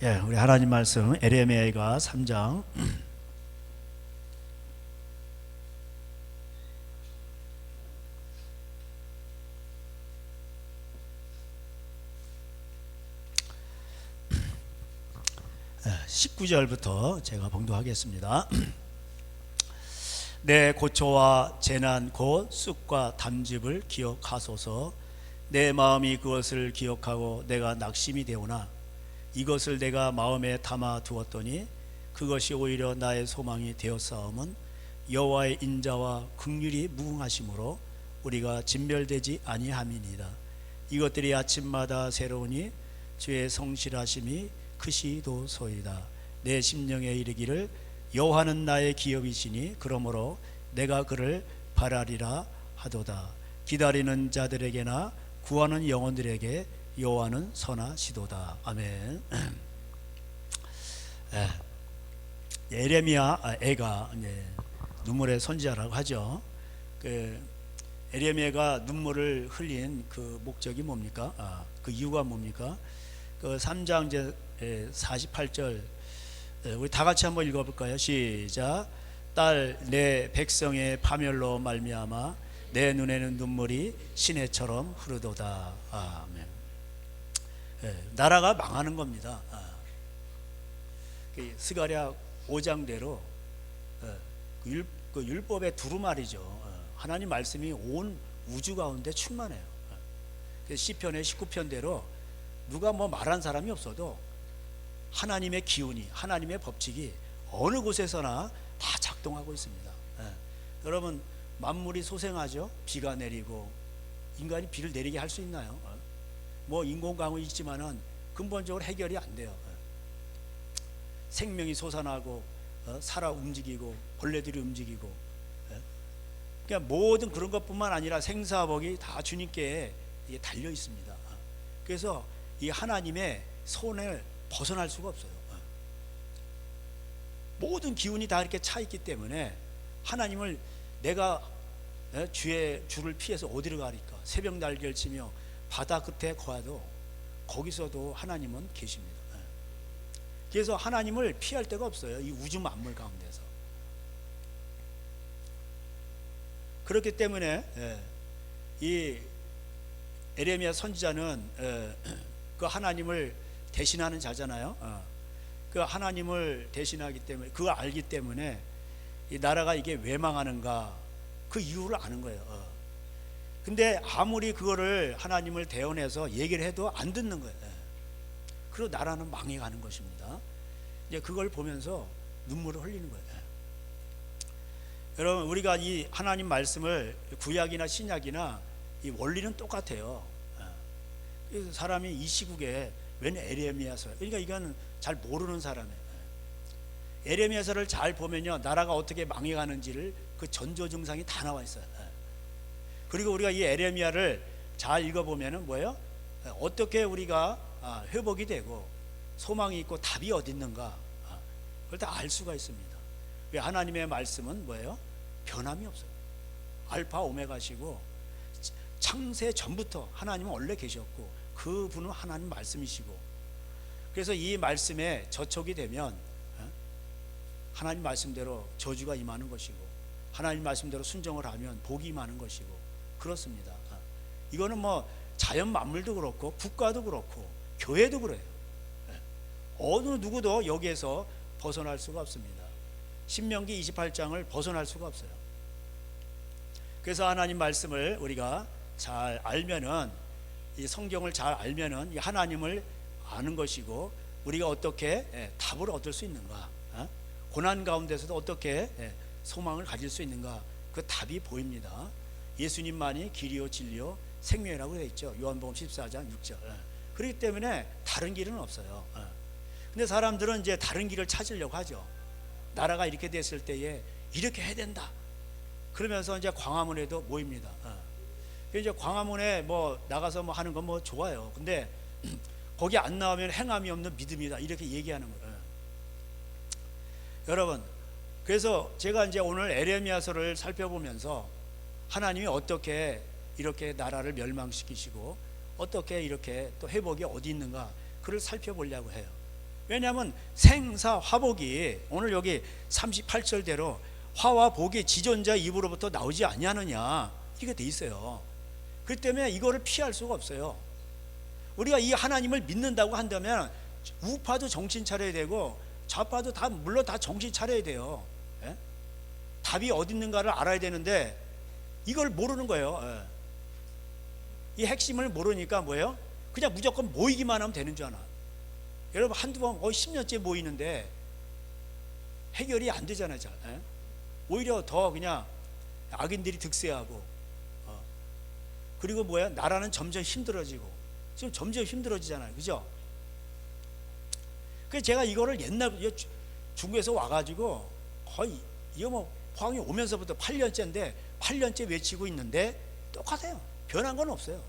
예, 우리 하나님 말씀 에레미야가 3장 예, 19절부터 제가 봉독하겠습니다. 내 고초와 재난 곧 쑥과 담즙을 기억하소서. 내 마음이 그것을 기억하고 내가 낙심이 되오나 이것을 내가 마음에 담아 두었더니 그것이 오히려 나의 소망이 되었사옴은 여호와의 인자와 긍휼이 무궁하심으로 우리가 진멸되지 아니함이니이다. 이것들이 아침마다 새로우니 주의 성실하심이 크시도소이다. 내 심령에 이르기를 여호와는 나의 기업이시니 그러므로 내가 그를 바라리라 하도다. 기다리는 자들에게나 구하는 영혼들에게 여호와는 선하시도다. 아멘. 에레미야 애가 눈물의 선지자라고 하죠. 에레미야가 눈물을 흘린 그 목적이 뭡니까? 그 이유가 뭡니까? 그 3장 이제 48절 우리 다 같이 한번 읽어볼까요? 시작. 딸 내 백성의 파멸로 말미암아 내 눈에는 눈물이 시내처럼 흐르도다. 아멘. 나라가 망하는 겁니다. 스가랴 5장대로 그 율법의 두루마리죠. 하나님 말씀이 온 우주 가운데 충만해요. 시편의 19편대로 누가 뭐 말한 사람이 없어도 하나님의 기운이, 하나님의 법칙이 어느 곳에서나 다 작동하고 있습니다. 여러분, 만물이 소생하죠. 비가 내리고 인간이 비를 내리게 할 수 있나요? 뭐 인공강우 있지만은 근본적으로 해결이 안 돼요. 생명이 솟아나고 살아 움직이고 벌레들이 움직이고, 그러니까 모든 그런 것뿐만 아니라 생사복이 다 주님께 달려 있습니다. 그래서 이 하나님의 손을 벗어날 수가 없어요. 모든 기운이 다 이렇게 차 있기 때문에 하나님을 내가 주의 주를 피해서 어디로 가리까? 새벽 날개를 치며 바다 끝에 거하도 거기서도 하나님은 계십니다. 그래서 하나님을 피할 데가 없어요. 이 우주 만물 가운데서. 그렇기 때문에 이 에레미야 선지자는 그 하나님을 대신하는 자잖아요. 그 하나님을 대신하기 때문에, 그거 알기 때문에 이 나라가 이게 왜 망하는가 그 이유를 아는 거예요. 근데 아무리 그거를 하나님을 대언해서 얘기를 해도 안 듣는 거예요. 그리고 나라는 망해가는 것입니다. 이제 그걸 보면서 눈물을 흘리는 거예요. 여러분, 우리가 이 하나님 말씀을 구약이나 신약이나 이 원리는 똑같아요. 그래서 사람이 이 시국에 웬 에레미야서, 그러니까 이건 잘 모르는 사람이에요. 에레미야서를 잘 보면요, 나라가 어떻게 망해가는지를 그 전조 증상이 다 나와 있어요. 그리고 우리가 이 에레미야를 잘 읽어보면은 뭐예요? 어떻게 우리가 회복이 되고 소망이 있고 답이 어디 있는가, 그걸 다 알 수가 있습니다. 왜? 하나님의 말씀은 뭐예요? 변함이 없어요. 알파 오메가시고 창세 전부터 하나님은 원래 계셨고 그분은 하나님 말씀이시고, 그래서 이 말씀에 저촉이 되면 하나님 말씀대로 저주가 임하는 것이고 하나님 말씀대로 순종을 하면 복이 임하는 것이고 그렇습니다. 이거는 뭐 자연 만물도 그렇고 국가도 그렇고 교회도 그래요. 어느 누구도 여기에서 벗어날 수가 없습니다. 신명기 28장을 벗어날 수가 없어요. 그래서 하나님 말씀을 우리가 잘 알면은, 이 성경을 잘 알면은 이 하나님을 아는 것이고, 우리가 어떻게 답을 얻을 수 있는가, 고난 가운데서도 어떻게 소망을 가질 수 있는가, 그 답이 보입니다. 예수님만이 길이요 진리요 생명이라고 되어 있죠. 요한복음 14장 6절. 그렇기 때문에 다른 길은 없어요. 근데 사람들은 이제 다른 길을 찾으려고 하죠. 나라가 이렇게 됐을 때에 이렇게 해야 된다 그러면서 이제 광화문에도 모입니다. 이제 광화문에 뭐 나가서 뭐 하는 건 뭐 좋아요. 근데 거기 안 나오면 행함이 없는 믿음이다 이렇게 얘기하는 거예요. 여러분, 그래서 제가 이제 오늘 에레미야서를 살펴보면서 하나님이 어떻게 이렇게 나라를 멸망시키시고 어떻게 이렇게 또 회복이 어디 있는가 그를 살펴보려고 해요. 왜냐하면 생사 화복이 오늘 여기 38절대로 화와 복이 지존자 입으로부터 나오지 아니하느냐 이게 돼 있어요. 그렇기 때문에 이거를 피할 수가 없어요. 우리가 이 하나님을 믿는다고 한다면 우파도 정신 차려야 되고 좌파도 다 물론 다 정신 차려야 돼요. 예? 답이 어디 있는가를 알아야 되는데 이걸 모르는 거예요. 예. 이 핵심을 모르니까 뭐예요? 그냥 무조건 모이기만 하면 되는 줄 아나. 여러분 한두 번 10년째 모이는데 해결이 안 되잖아요. 잘. 예? 오히려 더 그냥 악인들이 득세하고 그리고 뭐야? 나라는 점점 힘들어지고 지금 점점 힘들어지잖아요. 그죠? 그래서 제가 이거를 옛날 중국에서 와가지고 거의 이거 뭐 포항이 오면서부터 8년째인데 8년째 외치고 있는데 똑같아요. 변한 건 없어요.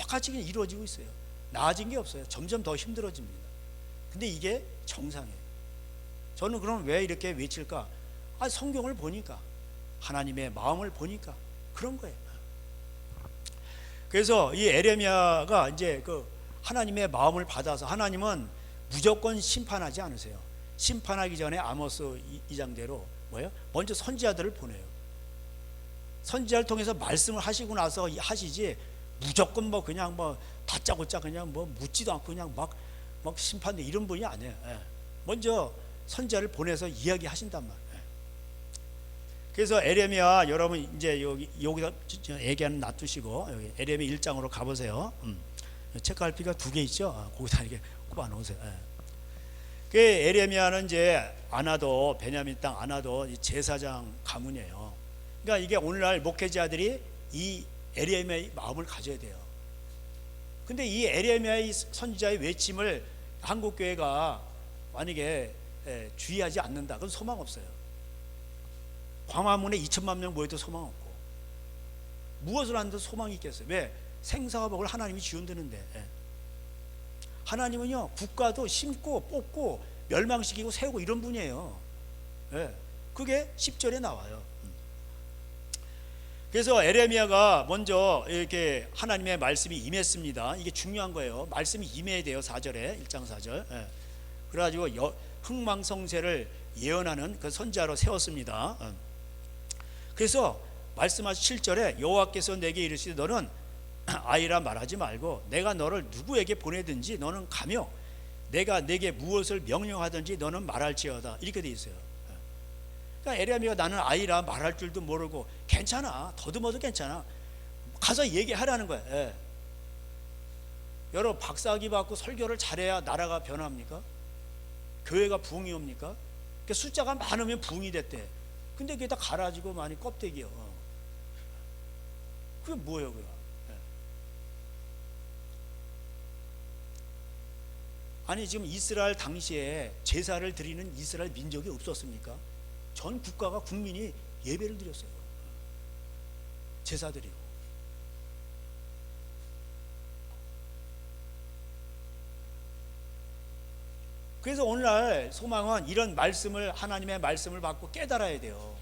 똑같이 그냥 이루어지고 있어요. 나아진 게 없어요. 점점 더 힘들어집니다. 근데 이게 정상이에요. 저는 그럼 왜 이렇게 외칠까? 성경을 보니까 하나님의 마음을 보니까 그런 거예요. 그래서 이 에레미야가 이제 그 하나님의 마음을 받아서 하나님은 무조건 심판하지 않으세요. 심판하기 전에 아모스 2장대로 뭐예요? 먼저 선지자들을 보내요. 선지자를 통해서 말씀을 하시고 나서 하시지 무조건 뭐 그냥 뭐 다짜고짜 그냥 뭐 묻지도 않고 그냥 막 심판돼 이런 분이 아니에요. 먼저 선지자를 보내서 이야기하신단 말이에요. 그래서 에레미야 여러분 이제 여기서 얘기하는 놔두시고 여기 에레미야 1장으로 가보세요. 체크할 필요가 2개 있죠. 거기다 이렇게 꼽아 놓으세요. 그 에레미야는 이제 아나도 베냐민 땅 아나도 제사장 가문이에요. 그러니까 이게 오늘날 목회자들이 이 에레미야의 마음을 가져야 돼요. 근데 이 에레미야의 선지자의 외침을 한국 교회가 만약에 주의하지 않는다, 그건 소망 없어요. 광화문에 2천만 명 모여도 소망 없고 무엇을 하는데 소망이 있겠어요? 왜? 생사화복을 하나님이 지운다는데. 하나님은요 국가도 심고 뽑고 멸망시키고 세우고 이런 분이에요. 그게 10절에 나와요. 그래서 에레미야가 먼저 이렇게 하나님의 말씀이 임했습니다. 이게 중요한 거예요. 말씀이 임해야 돼요. 4절에 1장 4절. 그래가지고 흥망성쇠를 예언하는 그 선지자로 세웠습니다. 그래서 말씀하신 7절에 여호와께서 내게 이르시되 너는 아이라 말하지 말고 내가 너를 누구에게 보내든지 너는 가며 내가 내게 무엇을 명령하든지 너는 말할지어다 이렇게 돼 있어요. 그러니까 에레미야가 나는 아이라 말할 줄도 모르고 괜찮아 더듬어도 괜찮아 가서 얘기하라는 거예요. 여러분 박사학위 받고 설교를 잘해야 나라가 변합니까? 교회가 부흥이 옵니까? 그러니까 숫자가 많으면 부흥이 됐대. 근데 그게 다 갈아지고 많이 껍데기요. 그게 뭐예요 그거? 아니 지금 이스라엘 당시에 제사를 드리는 이스라엘 민족이 없었습니까? 전 국가가 국민이 예배를 드렸어요. 제사 드리고. 그래서 오늘날 소망은 이런 말씀을 하나님의 말씀을 받고 깨달아야 돼요.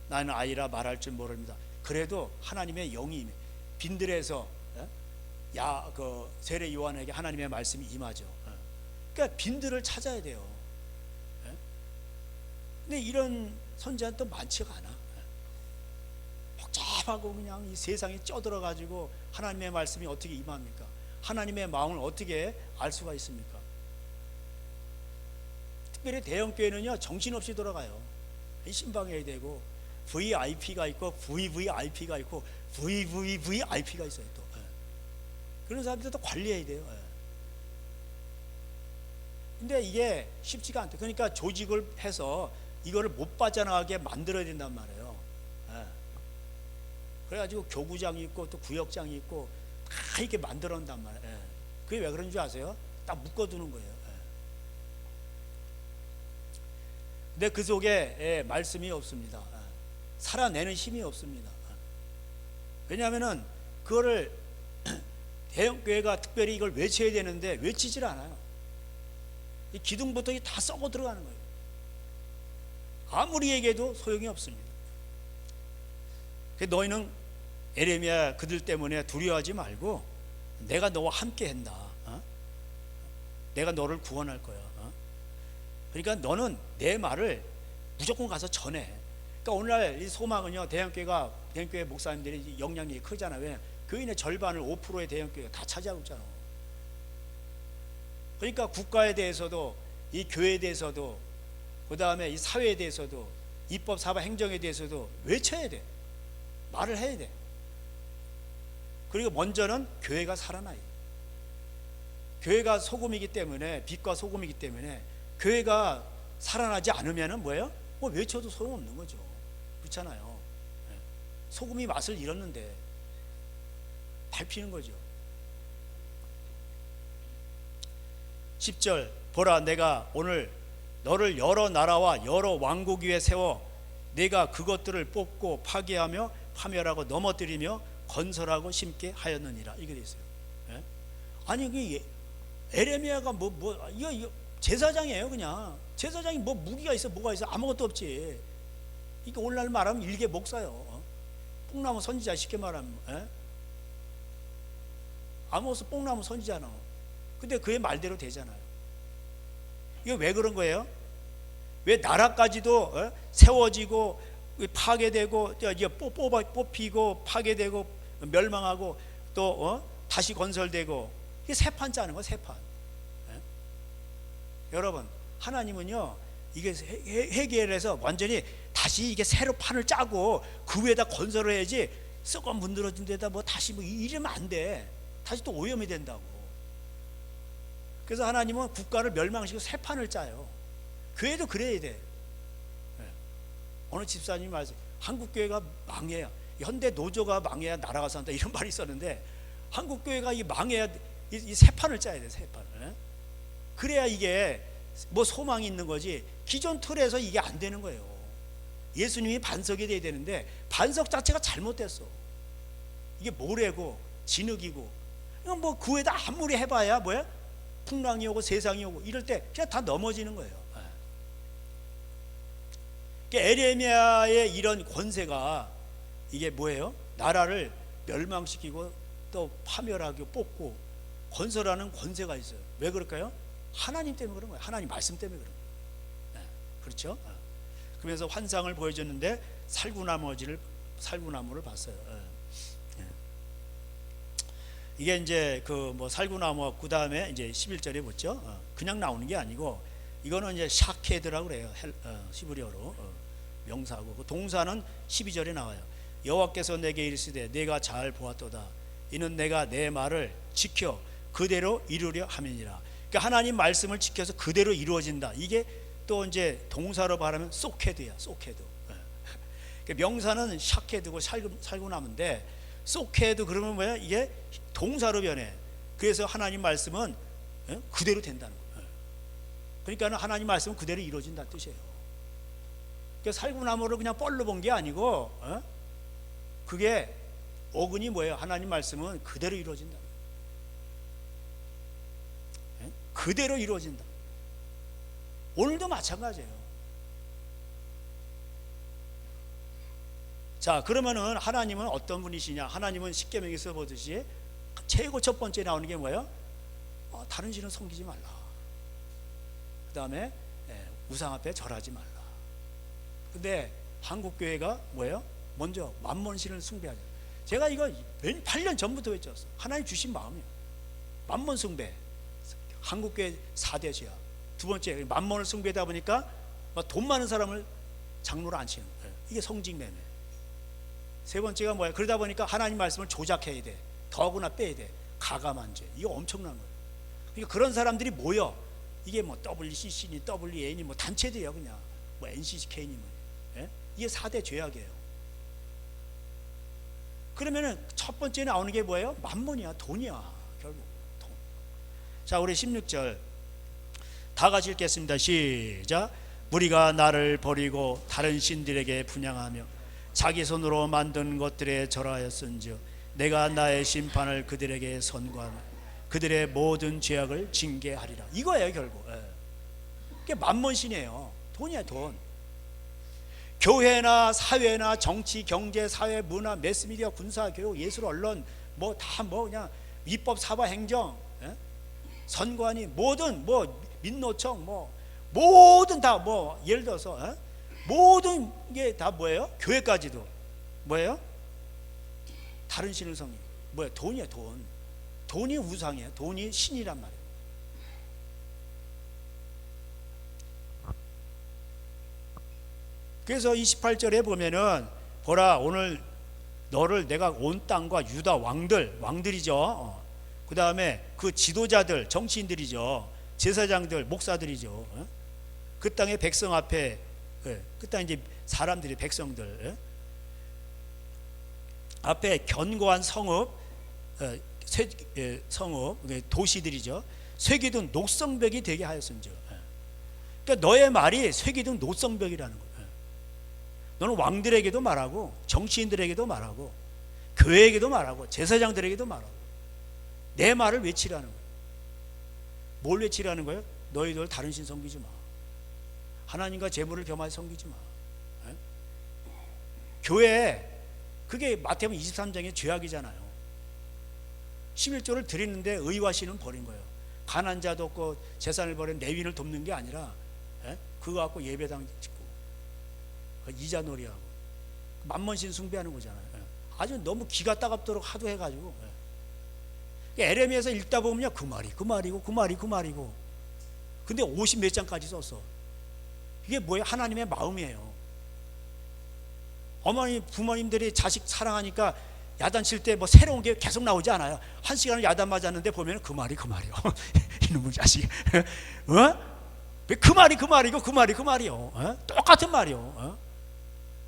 나는 아이라 말할 줄 모릅니다. 그래도 하나님의 영이 빈들에서 그 세례 요한에게 하나님의 말씀이 임하죠. 그러니까 빈들을 찾아야 돼요. 근데 이런 선지자는 또 많지가 않아. 복잡하고 그냥 이 세상에 쪄들어가지고 하나님의 말씀이 어떻게 임합니까? 하나님의 마음을 어떻게 알 수가 있습니까? 특별히 대형교회는요 정신없이 돌아가요. 신방해야 되고 VIP가 있고 VVIP가 있고 VVVIP가 있어요. 또 그런 사람들도 관리해야 돼요. 근데 이게 쉽지가 않다. 그러니까 조직을 해서 이거를 못 빠져나가게 만들어야 된단 말이에요. 그래가지고 교구장이 있고 또 구역장이 있고 다 이렇게 만들어 놓단 말이에요. 그게 왜 그런 줄 아세요? 딱 묶어두는 거예요. 근데 그 속에 말씀이 없습니다. 살아내는 힘이 없습니다. 왜냐하면은 그거를 대형교회가 특별히 이걸 외쳐야 되는데 외치질 않아요. 이 기둥부터 다 썩어 들어가는 거예요. 아무리 얘기해도 소용이 없습니다. 너희는 에레미야 그들 때문에 두려워하지 말고 내가 너와 함께 한다. 내가 너를 구원할 거야. 그러니까 너는 내 말을 무조건 가서 전해. 그러니까 오늘날 이 소망은요, 대형교회 목사님들이 영향력이 크잖아요. 왜? 교인의 절반을 5%의 대형교회가 다 차지하고 있잖아. 그러니까 국가에 대해서도, 이 교회에 대해서도, 그 다음에 이 사회에 대해서도, 입법, 사법, 행정에 대해서도 외쳐야 돼. 말을 해야 돼. 그리고 먼저는 교회가 살아나요. 교회가 소금이기 때문에, 빛과 소금이기 때문에 교회가 살아나지 않으면은 뭐예요? 뭐 외쳐도 소용없는 거죠. 그렇잖아요. 소금이 맛을 잃었는데 밟히는 거죠. 10절, 보라 내가 오늘 너를 여러 나라와 여러 왕국 위에 세워 내가 그것들을 뽑고 파괴하며 파멸하고 넘어뜨리며 건설하고 심게 하였느니라. 이게 돼 있어요. 예? 아니 그 에레미야가 이거 제사장이에요. 그냥 제사장이 뭐 무기가 있어 뭐가 있어? 아무것도 없지. 이게 오늘날 말하면 일개 목사요. 뽕나무 선지자 쉽게 말하면. 예? 아모스 뽕나무 선지자는. 근데 그의 말대로 되잖아요. 이거 왜 그런 거예요? 왜 나라까지도 세워지고 파괴되고 뽑히고 파괴되고 멸망하고 또 다시 건설되고, 이게 새 판 짜는 거야, 새 판. 여러분, 하나님은요 이게 해결해서 완전히 다시 이게 새로 판을 짜고 그 위에다 건설을 해야지, 썩어 문드러진 데다 뭐 다시 뭐 이러면 안 돼. 다시 또 오염이 된다고. 그래서 하나님은 국가를 멸망시키고 새 판을 짜요. 교회도 그래야 돼. 어느 집사님이 말씀, 한국교회가 망해야, 현대 노조가 망해야 나라가 산다, 이런 말이 있었는데, 한국교회가 이 망해야 이 새 판을 짜야 돼, 새 판을. 그래야 이게 뭐 소망이 있는 거지, 기존 틀에서 이게 안 되는 거예요. 예수님이 반석이 돼야 되는데 반석 자체가 잘못됐어. 이게 모래고 진흙이고, 이건 뭐 그 위에다 아무리 해봐야 뭐야? 풍랑이 오고 세상이 오고 이럴 때 그냥 다 넘어지는 거예요. 에레미야의 이런 권세가 이게 뭐예요? 나라를 멸망시키고 또 파멸하고 뽑고 건설하는 권세가 있어요. 왜 그럴까요? 하나님 때문에 그런 거예요. 하나님 말씀 때문에 그런 거예요. 그렇죠? 그러면서 환상을 보여줬는데 살구나무를 봤어요. 이게 이제 그 뭐 살구나무, 그 다음에 이제 11절에 보죠. 그냥 나오는 게 아니고 이거는 이제 샤케드라고 그래요. 히브리어로 명사고, 그 동사는 12절에 나와요. 여호와께서 내게 이르시되 내가 잘 보았도다. 이는 내가 내 말을 지켜 그대로 이루려 함이니라. 그러니까 하나님 말씀을 지켜서 그대로 이루어진다. 이게 또 이제 동사로 말하면 소케드야. 소케드. 명사는 샤케드고 살구나무인데, 소케드 그러면 뭐야? 이게 동사로 변해. 그래서 하나님 말씀은 그대로 된다는 거예요. 그러니까 하나님 말씀은 그대로 이루어진다는 뜻이에요. 그러니까 살구나무를 그냥 뻘로 본 게 아니고, 그게 어근이 뭐예요? 하나님 말씀은 그대로 이루어진다. 그대로 이루어진다. 오늘도 마찬가지예요. 자, 그러면은 하나님은 어떤 분이시냐? 하나님은 십계명에서 보듯이 최고 첫 번째 나오는 게 뭐예요? 다른 신을 섬기지 말라. 그 다음에 우상 앞에 절하지 말라. 근데 한국교회가 뭐예요? 먼저 만몬신을 숭배하자. 제가 이거 8년 전부터 외쳤어. 하나님 주신 마음이에요. 만몬 숭배. 한국교회 4대 죄야. 두 번째, 만몬을 숭배하다 보니까 돈 많은 사람을 장로로 앉히는 거예요. 이게 성직매매. 세 번째가 뭐야? 그러다 보니까 하나님 말씀을 조작해야 돼. 더구나 빼야 돼. 가감한 죄. 이거 엄청난 거예요. 그러니까 그런 사람들이 모여. 이게 뭐 WCC니 WA니 뭐 단체들이야 그냥. 뭐 NCK니 뭐. 이게 4대 죄악이에요. 그러면은 첫 번째 나오는 게 뭐예요? 만몬이야. 돈이야. 결국 돈. 자, 우리 16절 다 같이 읽겠습니다. 시작. 무리가 나를 버리고 다른 신들에게 분향하며 자기 손으로 만든 것들에 절하였은즉 내가 나의 심판을 그들에게 선고하며 그들의 모든 죄악을 징계하리라. 이거예요 결국. 그게 만몬신이에요. 돈이야 돈. 교회나 사회나 정치, 경제, 사회, 문화, 매스미디어, 군사, 교육, 예술, 언론 뭐 다 뭐 그냥 입법, 사법, 행정, 선관위 모든 뭐 민노총 뭐 모든 다 뭐 예를 들어서 모든 게 다 뭐예요? 교회까지도 뭐예요? 다른 신을 섬기. 뭐야? 돈이에요. 돈이 우상이에요. 돈이 신이란 말이에요. 그래서 28절에 보면은 보라 오늘 너를 내가 온 땅과 유다 왕들이죠. 그 다음에 그 지도자들 정치인들이죠. 제사장들 목사들이죠. 그 땅의 백성 앞에 그 땅 이제 사람들이 백성들 앞에 견고한 성읍 도시들이죠. 쇠기둥 녹성벽이 되게 하였음즉. 그러니까 너의 말이 쇠기둥 녹성벽이라는 거예요. 너는 왕들에게도 말하고 정치인들에게도 말하고 교회에게도 말하고 제사장들에게도 말하고 내 말을 외치라는 거예요. 뭘 외치라는 거예요? 너희들 다른 신 섬기지 마. 하나님과 재물을 겸하여 섬기지 마. 교회 그게 마태복음 23장의 죄악이잖아요. 11조를 드리는데 의와 신은 버린 거예요. 가난한 자도 없고 재산을 버린 레위인을 돕는 게 아니라 그거 갖고 예배당 짓고 이자놀이하고 만몬신 숭배하는 거잖아요. 아주 너무 기가 따갑도록 하도 해가지고 에레미야에서 읽다 보면요 그 말이고 근데 50 몇 장까지 썼어. 이게 뭐예요? 하나님의 마음이에요. 어머니 부모님들이 자식 사랑하니까 야단 칠 때 뭐 새로운 게 계속 나오지 않아요. 한 시간을 야단 맞았는데 보면 그 말이요 이놈의 자식 왜 그 말이요 똑같은 말이요.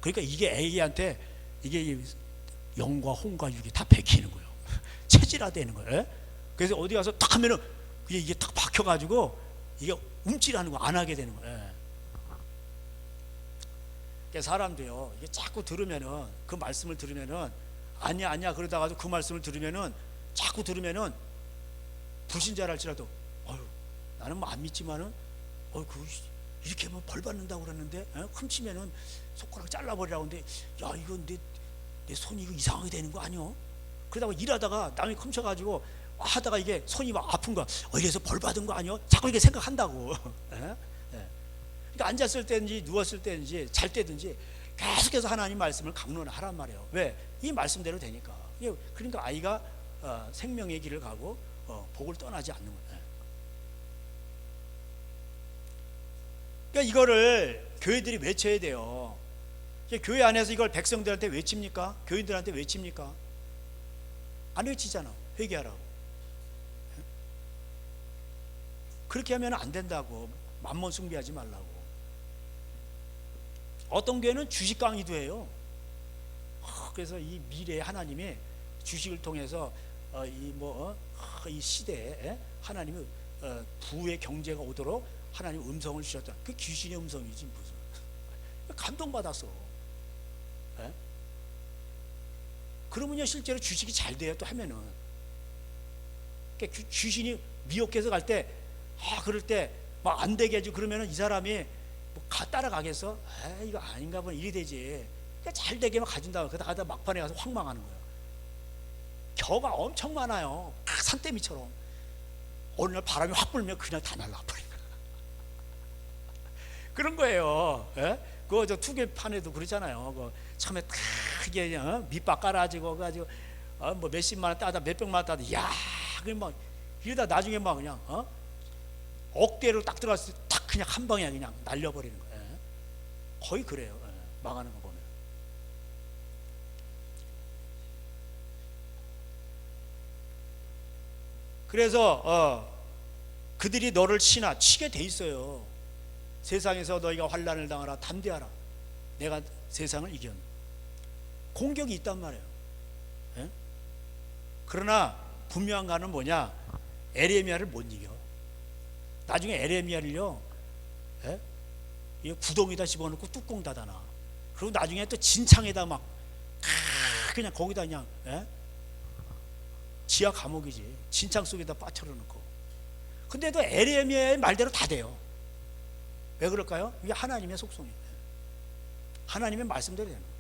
그러니까 이게 애기한테 이게 영과 홍과 육이 다 베끼는 거예요. 체질화되는 거예요. 그래서 어디 가서 탁 하면은 이게 탁 박혀가지고 이게 움찔하는 거 안 하게 되는 거예요. 그러니까 사람도요 이게 자꾸 들으면은 그 말씀을 들으면은 아니야 그러다가도 그 말씀을 들으면은 자꾸 들으면은 불신자랄지라도 나는 뭐 안 믿지만은 이렇게 하면 벌 받는다고 그랬는데 훔치면은 손가락 잘라버리라고 하는데 야 이건 내 손이 이거 이상하게 되는 거 아니야? 그러다가 일하다가 남이 훔쳐가지고 하다가 이게 손이 막 아픈 거야. 이래서 벌 받은 거 아니야? 자꾸 이렇게 생각한다고. 그러니까 앉았을 때든지 누웠을 때든지 잘 때든지 계속해서 하나님 말씀을 강론하란 말이에요. 왜? 이 말씀대로 되니까. 그러니까 아이가 생명의 길을 가고 복을 떠나지 않는 거예요. 그러니까 이거를 교회들이 외쳐야 돼요. 교회 안에서 이걸 백성들한테 외칩니까? 교인들한테 외칩니까? 안 외치잖아. 회개하라고. 그렇게 하면 안 된다고. 만몬 숭배하지 말라고. 어떤 교회는 주식 강의도 해요. 그래서 이 미래의 하나님의 주식을 통해서 이 시대에 하나님의 부의 경제가 오도록 하나님 음성을 주셨다. 그 귀신의 음성이지 무슨. 감동받았어. 그러면요 실제로 주식이 잘 돼요. 또 하면은 그러니까 귀신이 미혹해서 갈 때 그럴 때 막 안 되게 해주고 그러면은 이 사람이 따라가겠어? 이거 아닌가 보네. 이리 되지. 그러니까 잘 되게만 가진다고. 그러다 막판에 가서 확 망하는 거야. 겨가 엄청 많아요. 산더미처럼. 어느 날 바람이 확 불면 그냥 다 날라버린 거야. 그런 거예요. 그거 저 투개판에도 그러잖아요. 그 처음에 딱 이게 밑밥 깔아지고 가지고 뭐 몇십만 원 따다 몇백만 원 따다 그냥 이러다 나중에 막 그냥 억대로 딱 들어갔을 때 딱 그냥 한 방에 그냥 날려버리는 거예요. 거의 그래요. 망하는 거 보면. 그래서 그들이 너를 치게 돼 있어요. 세상에서 너희가 환난을 당하라. 담대하라. 내가 세상을 이겼네. 공격이 있단 말이에요. 그러나 분명한 거는 뭐냐? 에레미야를 못 이겨. 나중에 에레미야를요 이 구덩이다 집어넣고 뚜껑 닫아놔. 그리고 나중에 또 진창에다 막 그냥 거기다 그냥 지하 감옥이지. 진창 속에다 빠뜨려 놓고. 근데도 에레미야의 말대로 다 돼요. 왜 그럴까요? 이게 하나님의 속성이에요. 하나님의 말씀대로 되는 거예요.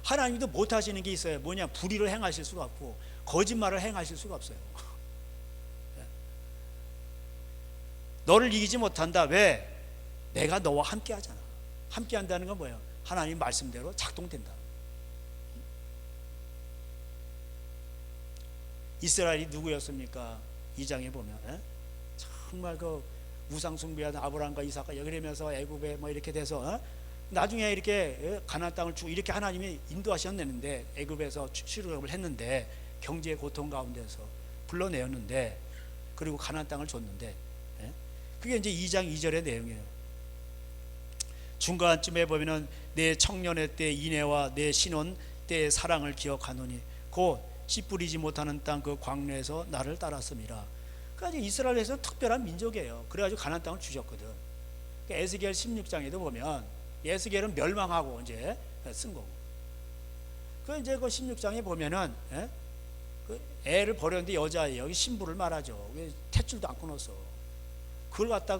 하나님도 못하시는 게 있어요. 뭐냐? 불의를 행하실 수가 없고 거짓말을 행하실 수가 없어요. 너를 이기지 못한다. 왜? 내가 너와 함께 하잖아. 함께 한다는 건 뭐예요? 하나님 말씀대로 작동된다. 이스라엘이 누구였습니까? 2장에 보면 정말 그 우상 숭배하던 아브라함과 이삭과 여기러면서 애굽에 뭐 이렇게 돼서 나중에 이렇게 가나안 땅을 주고 이렇게 하나님이 인도하셨는데, 애굽에서 출애굽을 했는데 경제의 고통 가운데서 불러내었는데, 그리고 가나안 땅을 줬는데, 그게 이제 2장 2절의 내용이에요. 중간쯤에 보면은 내 청년의 때 인애와 내 신혼 때의 사랑을 기억하노니 곧 씨 뿌리지 못하는 땅 그 광야에서 나를 따랐음이라. 그러니까 이스라엘에서 특별한 민족이에요. 그래가지고 가나안 땅을 주셨거든. 그러니까 에스겔 16장에도 보면 에스겔은 멸망하고 이제 쓴 거고, 그 이제 그 16장에 보면은 그 애를 버렸는데 여자예요. 여기 신부를 말하죠. 탯줄도 안 끊었어. 그걸 갖다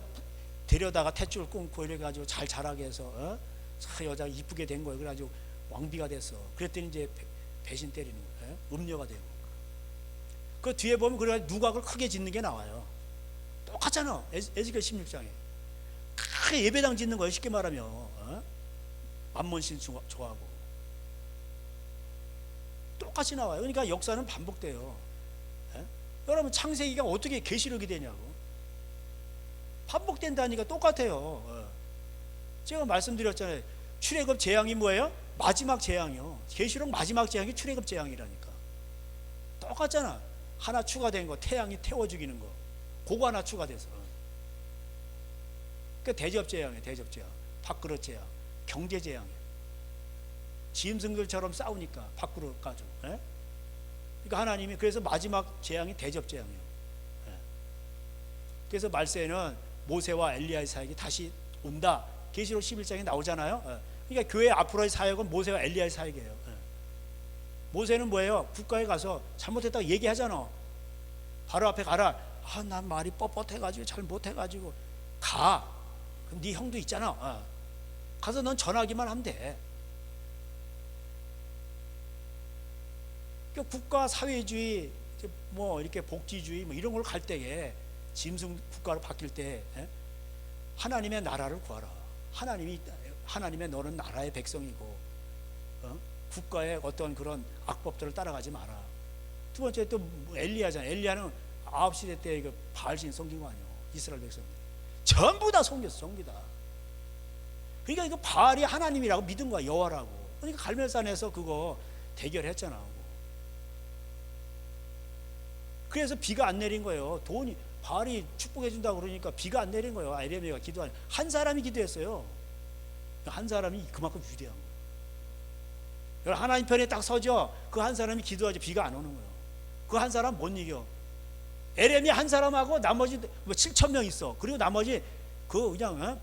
데려다가 탯줄 끊고 이래가지고 잘 자라게 해서 여자가 이쁘게 된 거예요. 그래가지고 왕비가 됐어. 그랬더니 이제 배신 때리는 거예요. 음녀가 되고. 그 뒤에 보면 그래 누각을 크게 짓는 게 나와요. 똑같잖아. 에스겔 16장에 크게 예배당 짓는 거예요. 쉽게 말하면 만몬신 좋아하고 똑같이 나와요. 그러니까 역사는 반복돼요. 여러분 창세기가 어떻게 계시록이 되냐고. 반복된다니까. 똑같아요. 제가 말씀드렸잖아요. 출애굽 재앙이 뭐예요? 마지막 재앙이요. 계시록 마지막 재앙이 출애굽 재앙이라니까. 똑같잖아. 하나 추가된 거, 태양이 태워 죽이는 거, 그거 하나 추가돼서. 그 대접 재앙이에요. 대접 재앙, 밥그릇 재앙, 경제 재앙이에요. 짐승들처럼 싸우니까 밥그릇 가지고. 그러니까 하나님이 그래서 마지막 재앙이 대접 재앙이에요. 그래서 말세에는 모세와 엘리야의 사역이 다시 온다. 계시록 11장에 나오잖아요. 그러니까 교회 앞으로의 사역은 모세와 엘리야의 사역이에요. 모세는 뭐예요? 국가에 가서 잘못했다고 얘기하잖아. 바로 앞에 가라. 난 말이 뻣뻣해가지고 잘 못해가지고. 가. 그럼 네 형도 있잖아. 가서 넌 전하기만 하면 돼. 그러니까 국가 사회주의, 뭐 이렇게 복지주의 뭐 이런 걸 갈 때에 짐승 국가로 바뀔 때 하나님의 나라를 구하라. 하나님의 너는 나라의 백성이고 국가의 어떤 그런 악법들을 따라가지 마라. 두 번째 또 엘리야잖아. 엘리야는 9시대 때 그 바알신 섬긴 거 아니에요. 이스라엘 백성들 전부 다 섬겼어. 전부 다. 그러니까 이거 바알이 하나님이라고 믿은 거야. 여호와라고. 그러니까 갈멜산에서 그거 대결했잖아. 그래서 비가 안 내린 거예요. 돈이 바알이 축복해 준다고 그러니까 비가 안 내린 거예요. 에레미야가 기도한 한 사람이 기도했어요. 한 사람이 그만큼 위대한 거예요. 하나님 편에 딱 서죠. 그 한 사람이 기도하지 비가 안 오는 거예요. 그 한 사람 못 이겨. 에레미야 한 사람하고 나머지 뭐 7천 명 있어. 그리고 나머지 그 그냥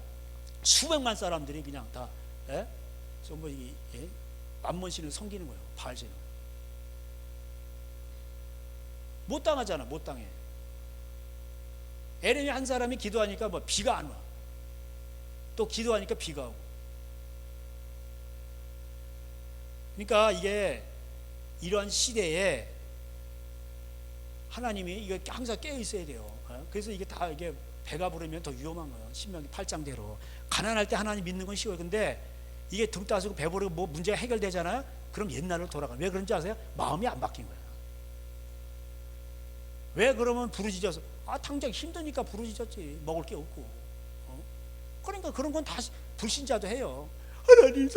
수백만 사람들이 그냥 다 전부 만몬신을 섬기는 거예요. 바알신을. 못 당하잖아. 못 당해. 에레미야 한 사람이 기도하니까 뭐 비가 안 와. 또 기도하니까 비가 오고. 그러니까 이게 이런 시대에 하나님이 이게 항상 깨어 있어야 돼요. 그래서 이게 다 이게 배가 부르면 더 위험한 거예요. 신명기 8장대로 가난할 때 하나님 믿는 건 쉬워요. 근데 이게 등 따스고 배 부르고 뭐 문제가 해결되잖아요. 그럼 옛날로 돌아가요. 왜 그런지 아세요? 마음이 안 바뀐 거예요. 왜 그러면 부르짖어서 당장 힘드니까 부르짖었지. 먹을 게 없고. 그러니까 그런 건 다 불신자도 해요. 하나님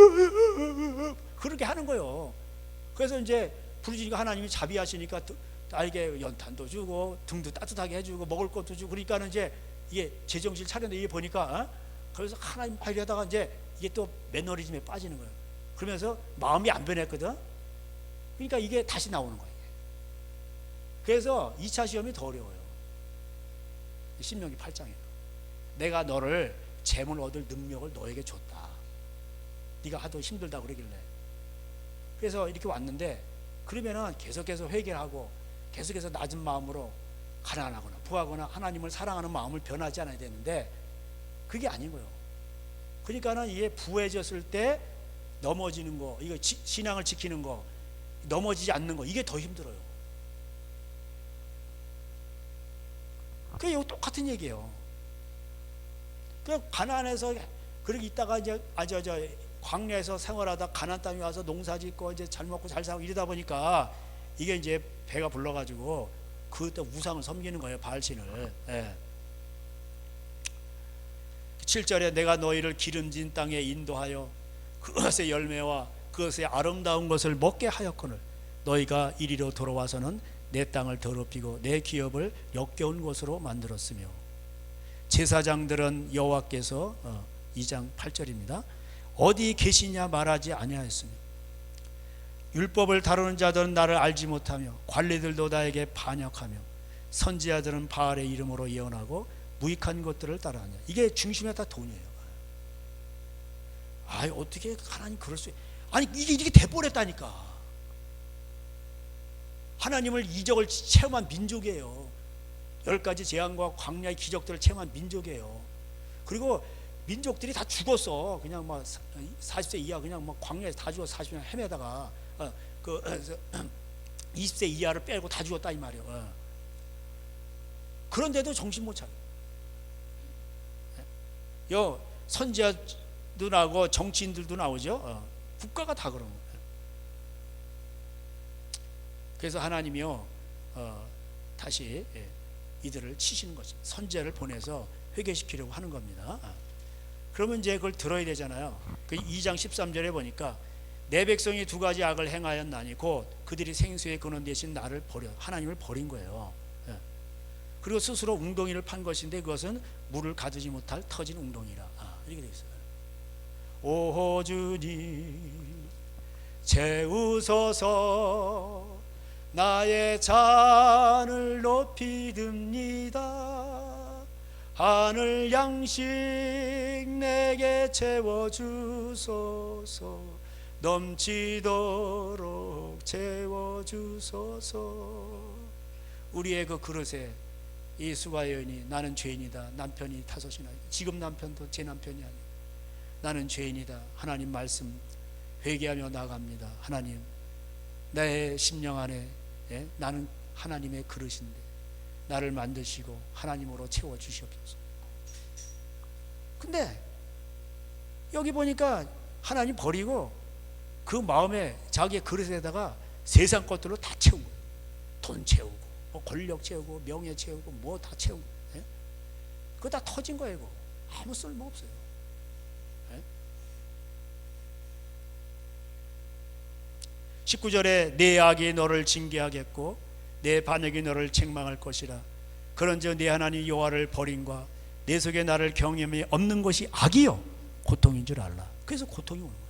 그렇게 하는 거예요. 그래서 이제 부르짖으니까 하나님이 자비하시니까 나에게 연탄도 주고 등도 따뜻하게 해주고 먹을 것도 주고. 그러니까는 이제 이게 제정신 차렸는데 이게 보니까 그래서 하나님 하려다가 이제 이게 또 매너리즘에 빠지는 거예요. 그러면서 마음이 안 변했거든. 그러니까 이게 다시 나오는 거예요. 그래서 2차 시험이 더 어려워요. 신명기 8장에 내가 너를 재물 얻을 능력을 너에게 줬다. 네가 하도 힘들다 그러길래. 그래서 이렇게 왔는데 그러면은 계속해서 회개를 하고 계속해서 낮은 마음으로 가난하거나 부하거나 하나님을 사랑하는 마음을 변하지 않아야 되는데 그게 아닌 거예요. 그러니까는 이게 부해졌을 때 넘어지는 거, 이거 신앙을 지키는 거, 넘어지지 않는 거, 이게 더 힘들어요. 그게 똑같은 얘기예요. 그 가나안에서 그렇게 있다가 이제 광야에서 생활하다 가나안 땅에 와서 농사짓고 이제 잘 먹고 잘 살고 이러다 보니까 이게 이제 배가 불러가지고 그때 우상을 섬기는 거예요, 바알신을. 예. 7절에 내가 너희를 기름진 땅에 인도하여 그것의 열매와 그것의 아름다운 것을 먹게 하였거늘 너희가 이리로 돌아와서는 내 땅을 더럽히고 내 기업을 역겨운 곳으로 만들었으며. 제사장들은 여호와께서 2장 8절입니다. 어디 계시냐 말하지 아니하였으며 율법을 다루는 자들은 나를 알지 못하며 관리들도 나에게 반역하며 선지자들은 바알의 이름으로 예언하고 무익한 것들을 따라하냐. 이게 중심에 다 돈이에요. 아이 어떻게 하나님 그럴 수 아니 이게 돼버렸다니까. 하나님을 이적을 체험한 민족이에요. 10가지 재앙과 광야의 기적들을 체험한 민족이에요. 그리고 민족들이 다 죽었어. 그냥 막 40세 이하 그냥 막 광야에서 다 죽어서 40년 헤매다가 20세 이하를 빼고 다 죽었다 이 말이에요. 그런데도 정신 못 차려. 선지자도 나오고 정치인들도 나오죠. 국가가 다 그런 거예요. 그래서 하나님이요 다시 이들을 치시는 거죠. 선지자를 보내서 회개시키려고 하는 겁니다. 그러면 이제 그걸 들어야 되잖아요. 그 2장 13절에 보니까 내 백성이 두 가지 악을 행하였나니 곧 그들이 생수의 근원 대신 나를 버려 하나님을 버린 거예요. 그리고 스스로 웅덩이를 판 것인데 그것은 물을 가두지 못할 터진 웅덩이라. 이렇게 되어 있어요. 오 주님 채우소서 나의 잔을 높이 듭니다. 하늘 양식 내게 채워주소서 넘치도록 채워주소서. 우리의 그 그릇에 이 수가 여인이 나는 죄인이다. 남편이 5이나 지금 남편도 제 남편이 아니에요. 나는 죄인이다. 하나님 말씀 회개하며 나갑니다. 하나님 내 심령 안에 나는 하나님의 그릇인데 나를 만드시고 하나님으로 채워주시옵소서. 근데 여기 보니까 하나님 버리고 그 마음에 자기의 그릇에다가 세상 것들로 다 채운 거예요. 돈 채우고 뭐 권력 채우고 명예 채우고 뭐 다 채우고 그거 다 터진 거예요. 이거 아무 쓸모 없어요. 19절에 내 악이 너를 징계하겠고 내 반역이 너를 책망할 것이라. 그런즉 내 하나님 여호와를 버림과 내 속에 나를 경험이 없는 것이 악이요 고통인 줄 알라. 그래서 고통이 오는 거예요.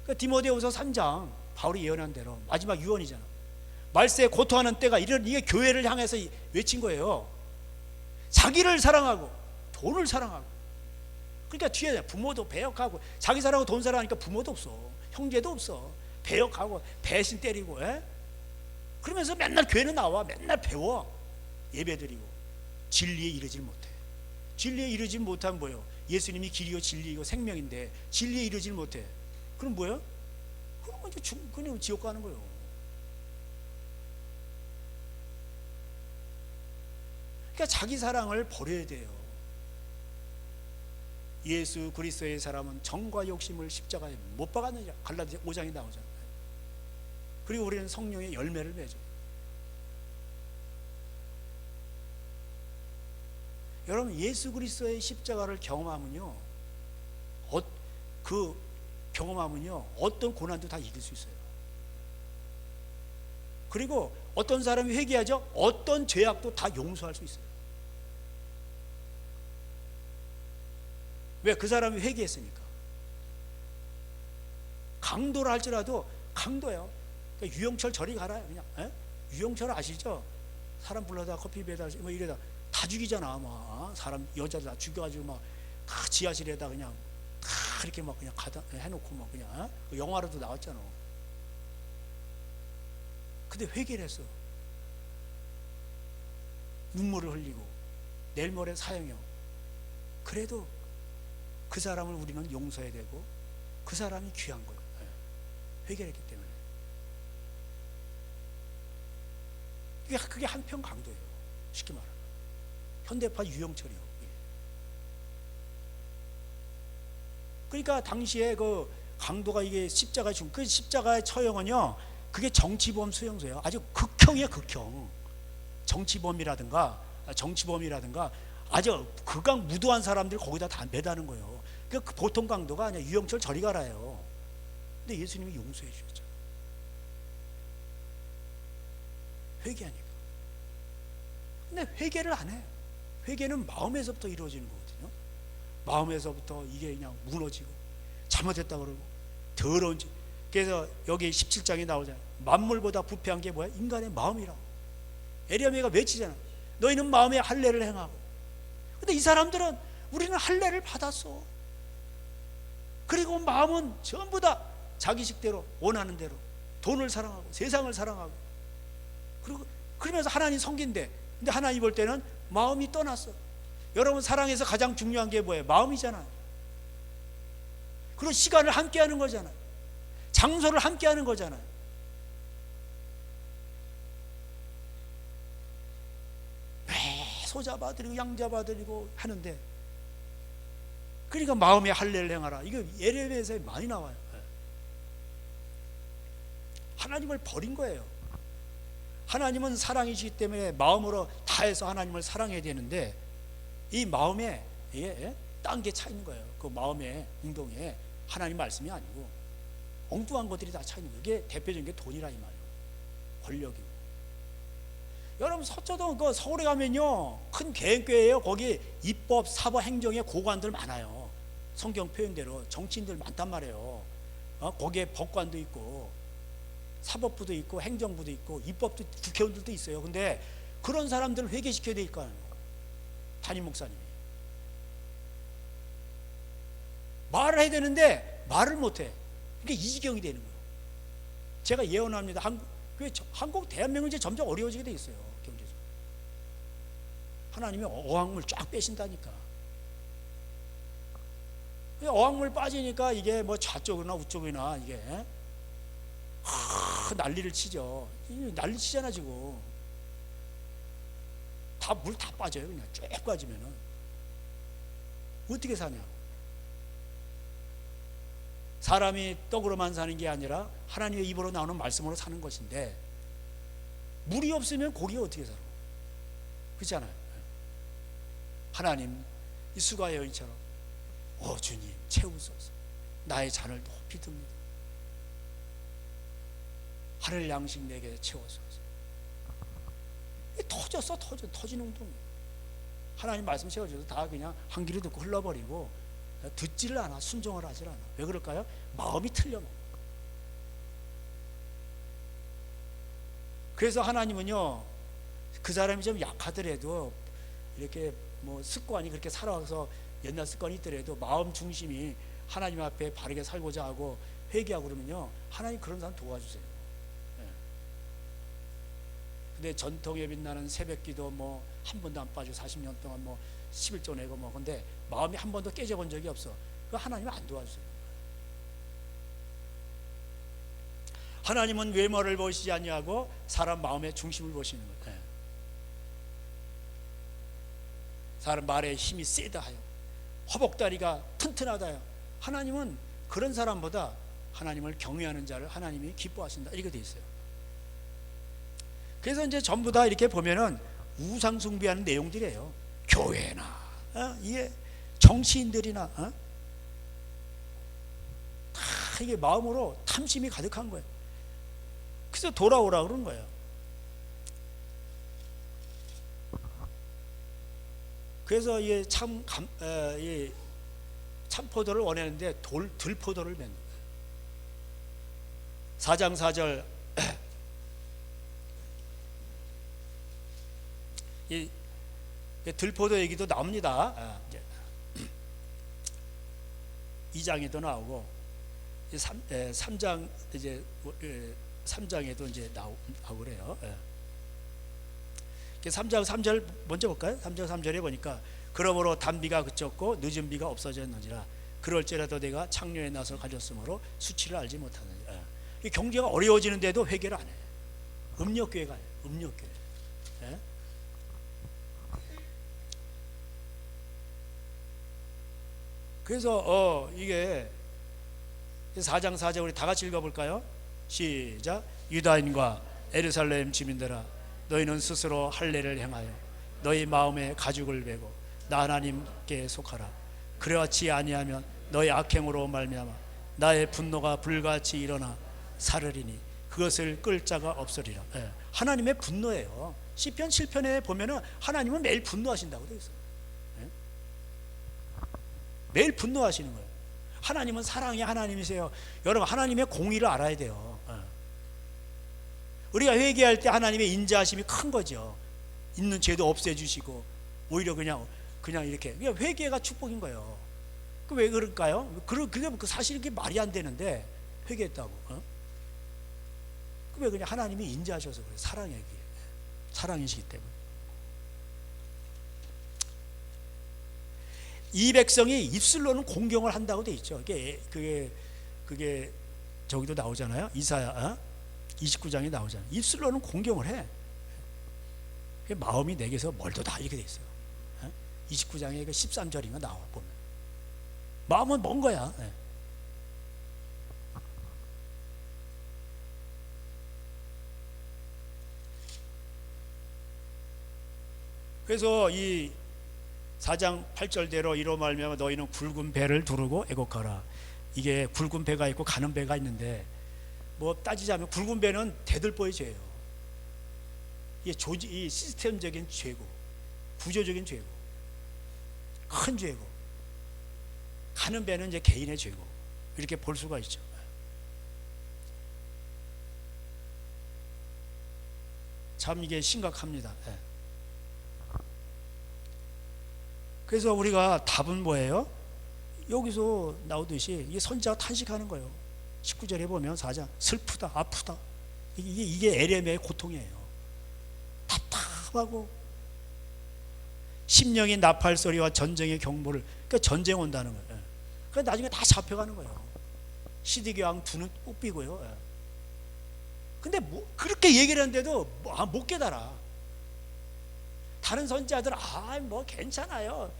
그러니까 디모데후서 3장 바울이 예언한 대로 마지막 유언이잖아. 말세에 고통하는 때가 이게 교회를 향해서 외친 거예요. 자기를 사랑하고 돈을 사랑하고. 그러니까 뒤에 부모도 배역하고 자기 사랑하고 돈 사랑하니까 부모도 없어. 형제도 없어. 배역하고 배신 때리고 그러면서 맨날 교회는 나와. 맨날 배워. 예배드리고 진리에 이르지 못해. 진리에 이르지 못하면 뭐예요? 예수님이 길이요 진리이고 생명인데 진리에 이르지 못해. 그럼 뭐예요? 그럼 이제 그냥 지옥 가는 거예요. 그러니까 자기 사랑을 버려야 돼요. 예수 그리스도의 사람은 정과 욕심을 십자가에 못 박았느냐. 갈라디아 5장에 나오잖아요. 그리고 우리는 성령의 열매를 맺어요. 여러분 예수 그리스도의 십자가를 경험하면요, 어떤 고난도 다 이길 수 있어요. 그리고 어떤 사람이 회개하죠, 어떤 죄악도 다 용서할 수 있어요. 왜? 그 사람이 회개했으니까. 강도라 할지라도 강도예요. 그러니까 유영철 저리 가라 그냥. 유영철 아시죠? 사람 불러다 커피 배달 뭐 이래다 다 죽이잖아. 막 사람 여자들 다 죽여가지고 막 지하실에다 그냥 이렇게 막 그냥 가다 해놓고 막 그냥 영화로도 나왔잖아. 근데 회개를 했어. 눈물을 흘리고 내일 모레 사형이요. 그래도 그 사람을 우리는 용서해야 되고 그 사람이 귀한 거예요. 회개를 했기 때문에. 그게 한편 강도예요. 쉽게 말하면 현대파 유영철이요. 그러니까 당시에 그 강도가 이게 십자가에 죽은 그 십자가의 처형은요, 그게 정치범 수용소예요. 아주 극형이에요, 극형. 정치범이라든가 아주 극강 무도한 사람들이 거기다 다 매다는 거예요. 그 보통 강도가 아니야. 유영철 저리 가라요. 근데 예수님이 용서해 주셨죠. 회개하니까. 근데 회개를 안 해. 회개는 마음에서부터 이루어지는 거거든요. 마음에서부터 이게 그냥 무너지고 잘못했다 그러고 더러운 짓. 그래서 여기 17장에 나오잖아요. 만물보다 부패한 게 뭐야? 인간의 마음이라고. 에레미야가 외치잖아. 너희는 마음에 할례를 행하고. 근데 이 사람들은 우리는 할례를 받았어. 그리고 마음은 전부 다 자기식대로 원하는 대로 돈을 사랑하고 세상을 사랑하고, 그리고 그러면서 하나님 섬긴대. 근데 하나님 볼 때는 마음이 떠났어. 여러분, 사랑에서 가장 중요한 게 뭐예요? 마음이잖아요. 그리고 시간을 함께 하는 거잖아요. 장소를 함께 하는 거잖아요. 소 잡아드리고 양 잡아드리고 하는데, 그러니까 마음에 할례를 행하라. 이거 예레미야에서 많이 나와요. 하나님을 버린 거예요. 하나님은 사랑이시기 때문에 마음으로 다해서 하나님을 사랑해야 되는데, 이 마음에 딴 게 차 있는 거예요. 그 마음의 운동에 하나님 말씀이 아니고 엉뚱한 것들이 다 차 있는 거예요. 이게 대표적인 게 돈이라 이 말이에요. 권력이고. 여러분, 서초동 그 서울에 가면요, 큰 개인교회예요. 거기 입법, 사법, 행정의 고관들 많아요. 성경 표현대로 정치인들 많단 말이에요. 거기에 법관도 있고 사법부도 있고 행정부도 있고 입법도, 국회의원들도 있어요. 근데 그런 사람들을 회개시켜야 될 거 아니에요. 담임 목사님이 말을 해야 되는데 말을 못해. 그러니까 이 지경이 되는 거예요. 제가 예언합니다. 한국 대한민국이 이제 점점 어려워지게 돼 있어요. 경제적으로. 하나님이 어항물 쫙 빼신다니까. 어항물 빠지니까 이게 뭐 좌쪽이나 우쪽이나 이게 난리를 치죠. 난리 치잖아 지금. 다 물 다 빠져요. 그냥 쭉 빠지면은 어떻게 사냐. 사람이 떡으로만 사는 게 아니라 하나님의 입으로 나오는 말씀으로 사는 것인데, 물이 없으면 고기가 어떻게 살아? 그렇잖아요. 하나님, 이 수가 여인처럼 주님 채우소서. 나의 잔을 높이 듭니다. 하늘 양식 내게 채워소서. 터지는 운동이에요. 하나님 말씀 채워줘서 다 그냥 한 귀로 듣고 흘러버리고 듣지를 않아. 순종을 하질 않아. 왜 그럴까요? 마음이 틀려. 그래서 하나님은요, 그 사람이 좀 약하더라도 이렇게 뭐 습관이 그렇게 살아와서 옛날 습관이 있더라도 마음 중심이 하나님 앞에 바르게 살고자 하고 회개하고 그러면요, 하나님 그런 사람 도와주세요. 근데 전통에 빛나는 새벽기도 뭐 한 번도 안 빠지고 40년 동안 뭐 11조 내고 뭐, 근데 마음이 한 번도 깨져본 적이 없어. 그 하나님은 안 도와주세요. 하나님은 외모를 보시지 아니하고 사람 마음의 중심을 보시는 거예요. 사람 말에 힘이 세다 하여, 허벅다리가 튼튼하다 하여, 하나님은 그런 사람보다 하나님을 경외하는 자를 하나님이 기뻐하신다, 이렇게 돼 있어요. 그래서 이제 전부 다 이렇게 보면은 우상 숭배하는 내용들이에요. 교회나 이게 정치인들이나 다 이게 마음으로 탐심이 가득한 거예요. 그래서 돌아오라 그런 거예요. 그래서 이게 참포도를 원했는데 들포도를 맺는 거예요. 4장 4절 이 들포도 얘기도 나옵니다. 2장에도 나오고 3장 이제 3장에도 이제 나오고 그래요. 3장 3절 먼저 볼까요? 3장 3절에 보니까 그러므로 단비가 그쳤고 늦은 비가 없어졌느니라. 그럴지라도 내가 창녀의 낯을 가졌으므로 수치를 알지 못하느니라. 이 경제가 어려워지는데도 회개를 안 해요. 음력교회가 아니에요. 음력교회. 그래서 이게 4장 4절 우리 다 같이 읽어볼까요? 시작. 유다인과 예루살렘 주민들아, 너희는 스스로 할례를 행하여 너희 마음에 가죽을 베고 나 하나님께 속하라. 그렇지 아니하면 너희 악행으로 말미암아 나의 분노가 불같이 일어나 사르리니 그것을 끌 자가 없으리라. 하나님의 분노예요. 시편 7편에 보면은 하나님은 매일 분노하신다고 되어 있어요. 매일 분노하시는 거예요. 하나님은 사랑의 하나님이세요. 여러분, 하나님의 공의를 알아야 돼요. 우리가 회개할 때 하나님의 인자하심이 큰 거죠. 있는 죄도 없애주시고 오히려 그냥 이렇게 회개가 축복인 거예요. 그 왜 그럴까요? 그게 사실 이게 말이 안 되는데 회개했다고. 왜 그냥 하나님이 인자하셔서 그래요. 사랑이시기 때문에. 이 백성이 입술로는 공경을 한다고 돼 있죠. 그게 저기도 나오잖아요. 이사야 29장에 나오잖아요. 입술로는 공경을 해. 마음이 내게서 멀도다 이렇게 돼 있어요. 29장에 13절인가 나와 보면 마음은 먼 거야. 그래서 이 4장 8절대로 이로 말미암아 너희는 굵은 배를 두르고 애곡하라. 이게 굵은 배가 있고 가는 배가 있는데 뭐 따지자면 굵은 배는 대들보의 죄예요. 이게 이 시스템적인 죄고 구조적인 죄고 큰 죄고, 가는 배는 이제 개인의 죄고 이렇게 볼 수가 있죠. 참 이게 심각합니다. 그래서 우리가 답은 뭐예요? 여기서 나오듯이 이게 선지자가 탄식하는 거예요. 19절에 보면 4장 슬프다, 아프다. 이게 에레미야의 고통이에요. 답답하고 심령이 나팔 소리와 전쟁의 경보를, 그러니까 전쟁 온다는 거예요. 그러니까 나중에 다 잡혀가는 거예요. 시드기 왕 두 눈 꼭 비고요. 근데 그렇게 얘기를 하는데도 못 깨달아. 다른 선지자들 뭐 괜찮아요.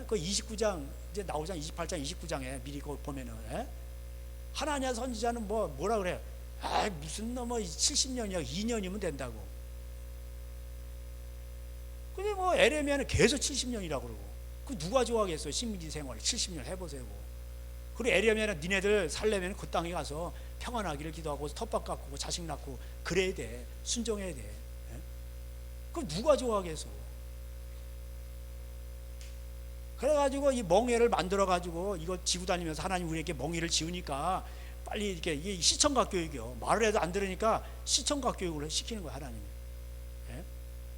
그 29장 이제 나오잖아. 28장 29장에 미리 그거 보면은 하나냐 선지자는 뭐라 그래요? 무슨 70년이야 2년이면 된다고. 근데 에레미야는 계속 70년이라고 그러고. 그 누가 좋아하겠어요? 신민지 생활 70년 해보세요. 그리고 에레미야는 니네들 살려면 그 땅에 가서 평안하기를 기도하고 텃밭 가꾸고 자식 낳고 그래야 돼. 순종해야 돼. 그럼 누가 좋아하겠어? 그래가지고 이 멍에를 만들어가지고 이거 지고 다니면서 하나님 우리에게 멍에를 지으니까 빨리 이렇게 시청각 교육이요. 말을 해도 안 들으니까 시청각 교육을 시키는 거야 하나님이.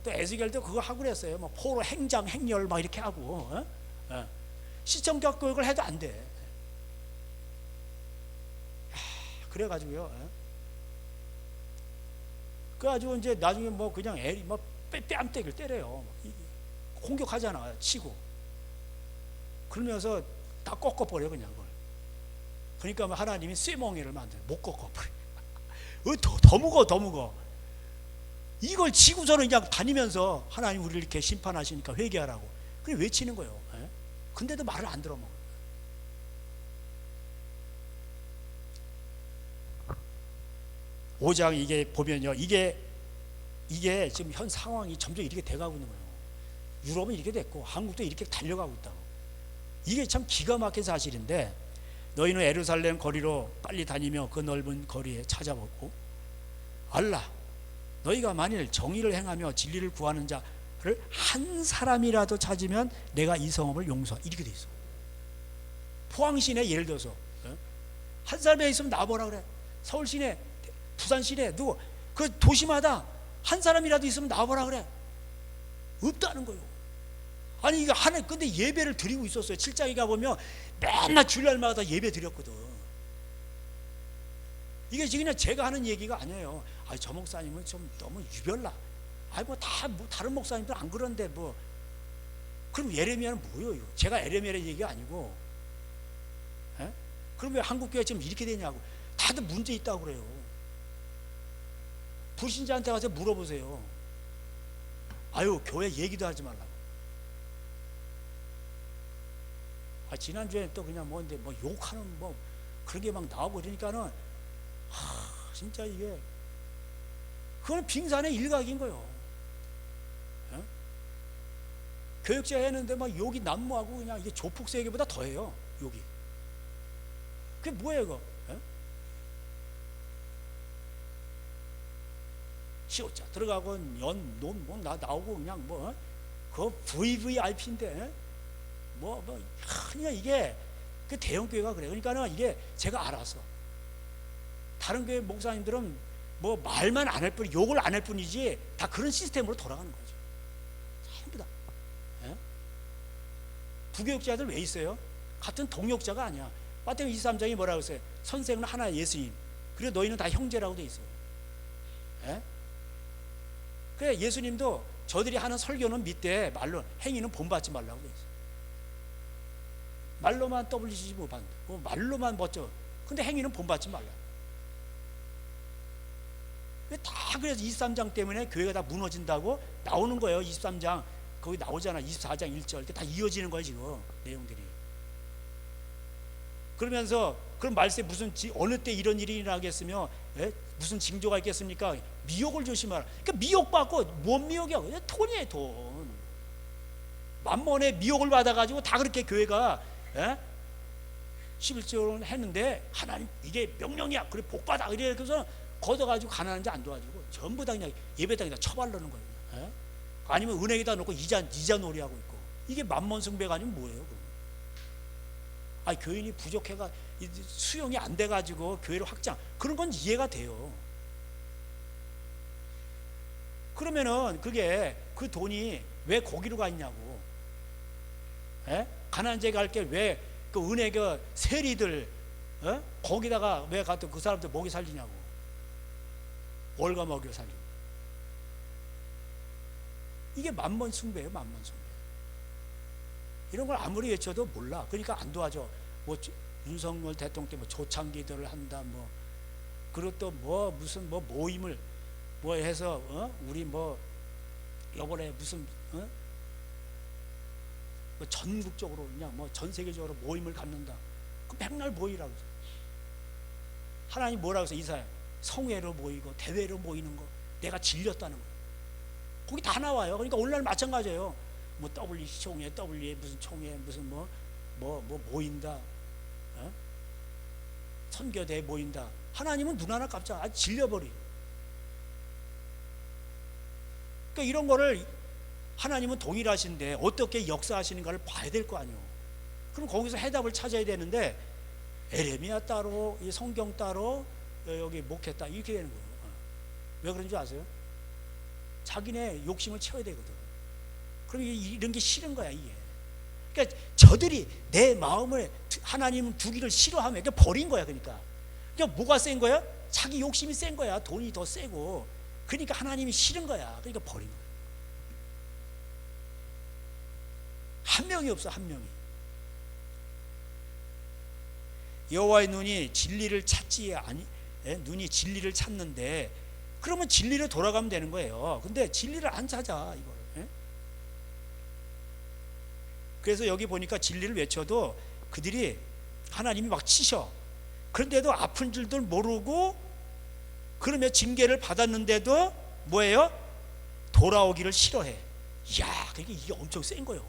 또 에스겔도 그거 하고 그랬어요. 포로 행장 행렬 막 이렇게 하고 시청각 교육을 해도 안 돼. 그래가지고요. 그래가지고 이제 나중에 그냥 뺨때기를 때려요. 공격하잖아, 치고. 그러면서 다 꺾어버려 그냥 그걸. 그러니까 하나님이 쇠멍이를 만들어 못 꺾어버려. 더 무거워. 이걸 지고서는 그냥 다니면서 하나님 우리를 이렇게 심판하시니까 회개하라고. 그래 외치는 거예요. 근데도 말을 안 들어먹어요. (5장) 이게 보면요, 이게 지금 현 상황이 점점 이렇게 돼가고 있는 거예요. 유럽은 이렇게 됐고 한국도 이렇게 달려가고 있다고. 이게 참 기가 막힌 사실인데, 너희는 예루살렘 거리로 빨리 다니며 그 넓은 거리에 찾아보고 알라, 너희가 만일 정의를 행하며 진리를 구하는 자를 한 사람이라도 찾으면 내가 이 성읍을 용서하. 이렇게 돼 있어. 포항시내 예를 들어서 한 사람이 있으면 나보라 그래. 서울시내, 부산시내, 누구 그 도시마다 한 사람이라도 있으면 나보라 그래. 없다는 거예요. 아니 이거 근데 예배를 드리고 있었어요. 7장에 가보면 맨날 주일날마다 예배 드렸거든. 이게 지금 그냥 제가 하는 얘기가 아니에요. 저 목사님은 좀 너무 유별나. 다른 목사님들 안 그런데 그럼 예레미야는 뭐예요? 이거? 제가 예레미야의 얘기가 아니고. 그럼 왜 한국교회 지금 이렇게 되냐고. 다들 문제 있다고 그래요. 불신자한테 가서 물어보세요. 교회 얘기도 하지 말라고. 지난주에 또 그냥 뭔데 뭐 욕하는 뭐 그런 게 막 나오고 그러니까는 진짜 이게 그건 빙산의 일각인 거요. 예? 교육자 했는데 막 욕이 난무하고 그냥 이게 조폭 세계보다 더해요. 욕이. 그게 뭐예요, 이거? 예? 시오자 들어가고 나 나오고 그냥 뭐 그 VVIP인데 그냥 이게 그 대형 교회가 그래. 그러니까는 이게 제가 알아서 다른 교회 목사님들은 뭐 말만 안 할 뿐, 욕을 안 할 뿐이지 다 그런 시스템으로 돌아가는 거죠. 전부 다. 예? 부교육자들 왜 있어요? 같은 동역자가 아니야. 마태복음 23장이 뭐라고 했어요? 선생은 하나 예수님. 그리고 너희는 다 형제라고 돼 있어요. 예? 그래 예수님도 저들이 하는 설교는 믿되 말로 행위는 본받지 말라고 돼 있어요. 말로만 WCG 못 받는다. 말로만 멋져. 근데 행위는 본받지 말라. 다 그래서 23장 때문에 교회가 다 무너진다고 나오는 거예요. 23장 거기 나오잖아. 24장 1절 다 이어지는 거예요 지금 내용들이. 그러면서 그런 말씀에 무슨 어느 때 이런 일이 일어나겠으며 무슨 징조가 있겠습니까? 미혹을 조심하라. 그러니까 미혹받고 뭔 미혹이야? 그냥 돈이에요 돈. 만mon에 미혹을 받아가지고 다 그렇게 교회가 11조를 했는데 하나님 이게 명령이야. 그래 복받아. 그래서 걷어가지고 가난한 자 안 도와주고 전부 다 그냥 예배당에다 처발르는 거예요. 아니면 은행에다 놓고 이자 놀이하고 있고. 이게 만몬 숭배가 아니면 뭐예요? 교인이 부족해가 수용이 안 돼가지고 교회를 확장 그런 건 이해가 돼요. 그러면은 그게 그 돈이 왜 거기로 가 있냐고. 가난한 자 갈 게 왜 그 은혜 그 세리들 거기다가 왜 가도 그 사람들 먹이 살리냐고. 월가 먹여 살리고. 이게 만몬 숭배예요. 만몬 숭배. 이런 걸 아무리 외쳐도 몰라. 그러니까 안 도와줘. 뭐 윤석열 대통령 때 뭐 조창기들을 한다. 뭐 그리고 또 뭐 무슨 뭐 모임을 뭐 해서 우리 뭐 이번에 무슨 뭐 전국적으로 그냥 뭐 전 세계적으로 모임을 갖는다. 그 맨날 모이라고. 하나님 뭐라고 해서 이사야 성회로 모이고 대회로 모이는 거 내가 질렸다는 거예요. 거기 다 나와요. 그러니까 오늘날 마찬가지예요. 뭐 WC 총회, WA 무슨 총회, 무슨 뭐 모인다, 선교대 모인다. 하나님은 눈 하나 깜짝 질려버리. 그러니까 이런 거를 하나님은 동일하신데 어떻게 역사하시는가를 봐야 될 거 아니에요. 그럼 거기서 해답을 찾아야 되는데 에레미야 따로, 이 성경 따로, 여기 목회 따로 이렇게 되는 거예요. 왜 그런 줄 아세요? 자기네 욕심을 채워야 되거든. 그럼 이런 게 싫은 거야 이게. 그러니까 저들이 내 마음을 하나님 두기를 싫어하면 그러니까 버린 거야. 그러니까 뭐가 센 거야? 자기 욕심이 센 거야. 돈이 더 세고. 그러니까 하나님이 싫은 거야. 그러니까 버린 거야. 한 명이 없어. 한 명이. 여호와의 눈이 진리를 찾지 아니 눈이 진리를 찾는데 그러면 진리로 돌아가면 되는 거예요. 근데 진리를 안 찾아 이걸. 그래서 여기 보니까 진리를 외쳐도 그들이 하나님이 막 치셔. 그런데도 아픈 줄도 모르고 그러면 징계를 받았는데도 뭐예요? 돌아오기를 싫어해. 이야, 그게 이게 엄청 센 거예요.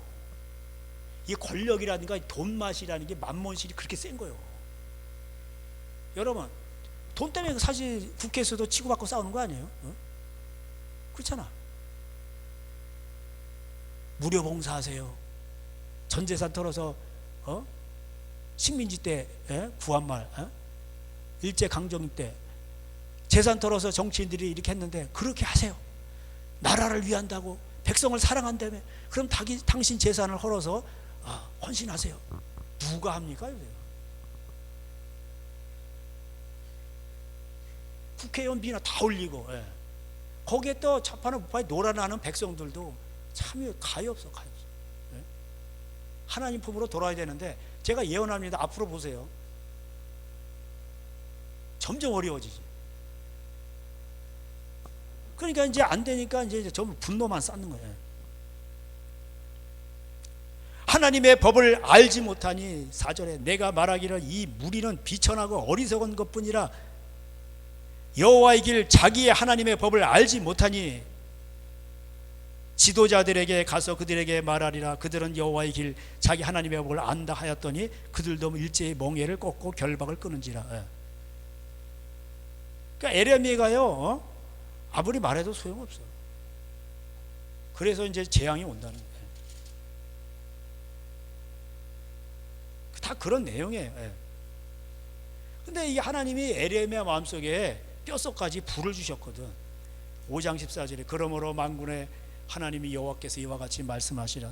이 권력이라든가 돈 맛이라는 게 만몬실이 그렇게 센 거예요. 여러분, 돈 때문에 사실 국회에서도 치고받고 싸우는 거 아니에요? 그렇잖아. 무료 봉사하세요. 전 재산 털어서 식민지 때 구한말 일제 강점기 때 재산 털어서 정치인들이 이렇게 했는데 그렇게 하세요. 나라를 위한다고 백성을 사랑한다며. 그럼 당신 재산을 헐어서 헌신하세요. 누가 합니까? 국회의원 비나 다 올리고 거기에 또 차파는 부파에 놀아나는 백성들도 참여 가히 없어. 하나님 품으로 돌아야 되는데 제가 예언합니다. 앞으로 보세요. 점점 어려워지지. 그러니까 이제 안 되니까 이제 전부 분노만 쌓는 거예요. 하나님의 법을 알지 못하니 4절에 내가 말하기를 이 무리는 비천하고 어리석은 것뿐이라 여호와의 길 자기의 하나님의 법을 알지 못하니 지도자들에게 가서 그들에게 말하리라. 그들은 여호와의 길 자기 하나님의 법을 안다 하였더니 그들도 일제히 멍에를 꺾고 결박을 끊은지라. 그러니까 에레미야가요 아무리 말해도 소용없어. 그래서 이제 재앙이 온다는 거예요. 다 그런 내용이에요. 근데 이 하나님이 에레미야 마음속에 뼛속까지 불을 주셨거든. 5장 14절에 그러므로 만군의 하나님이 여호와께서 이와 같이 말씀하시라.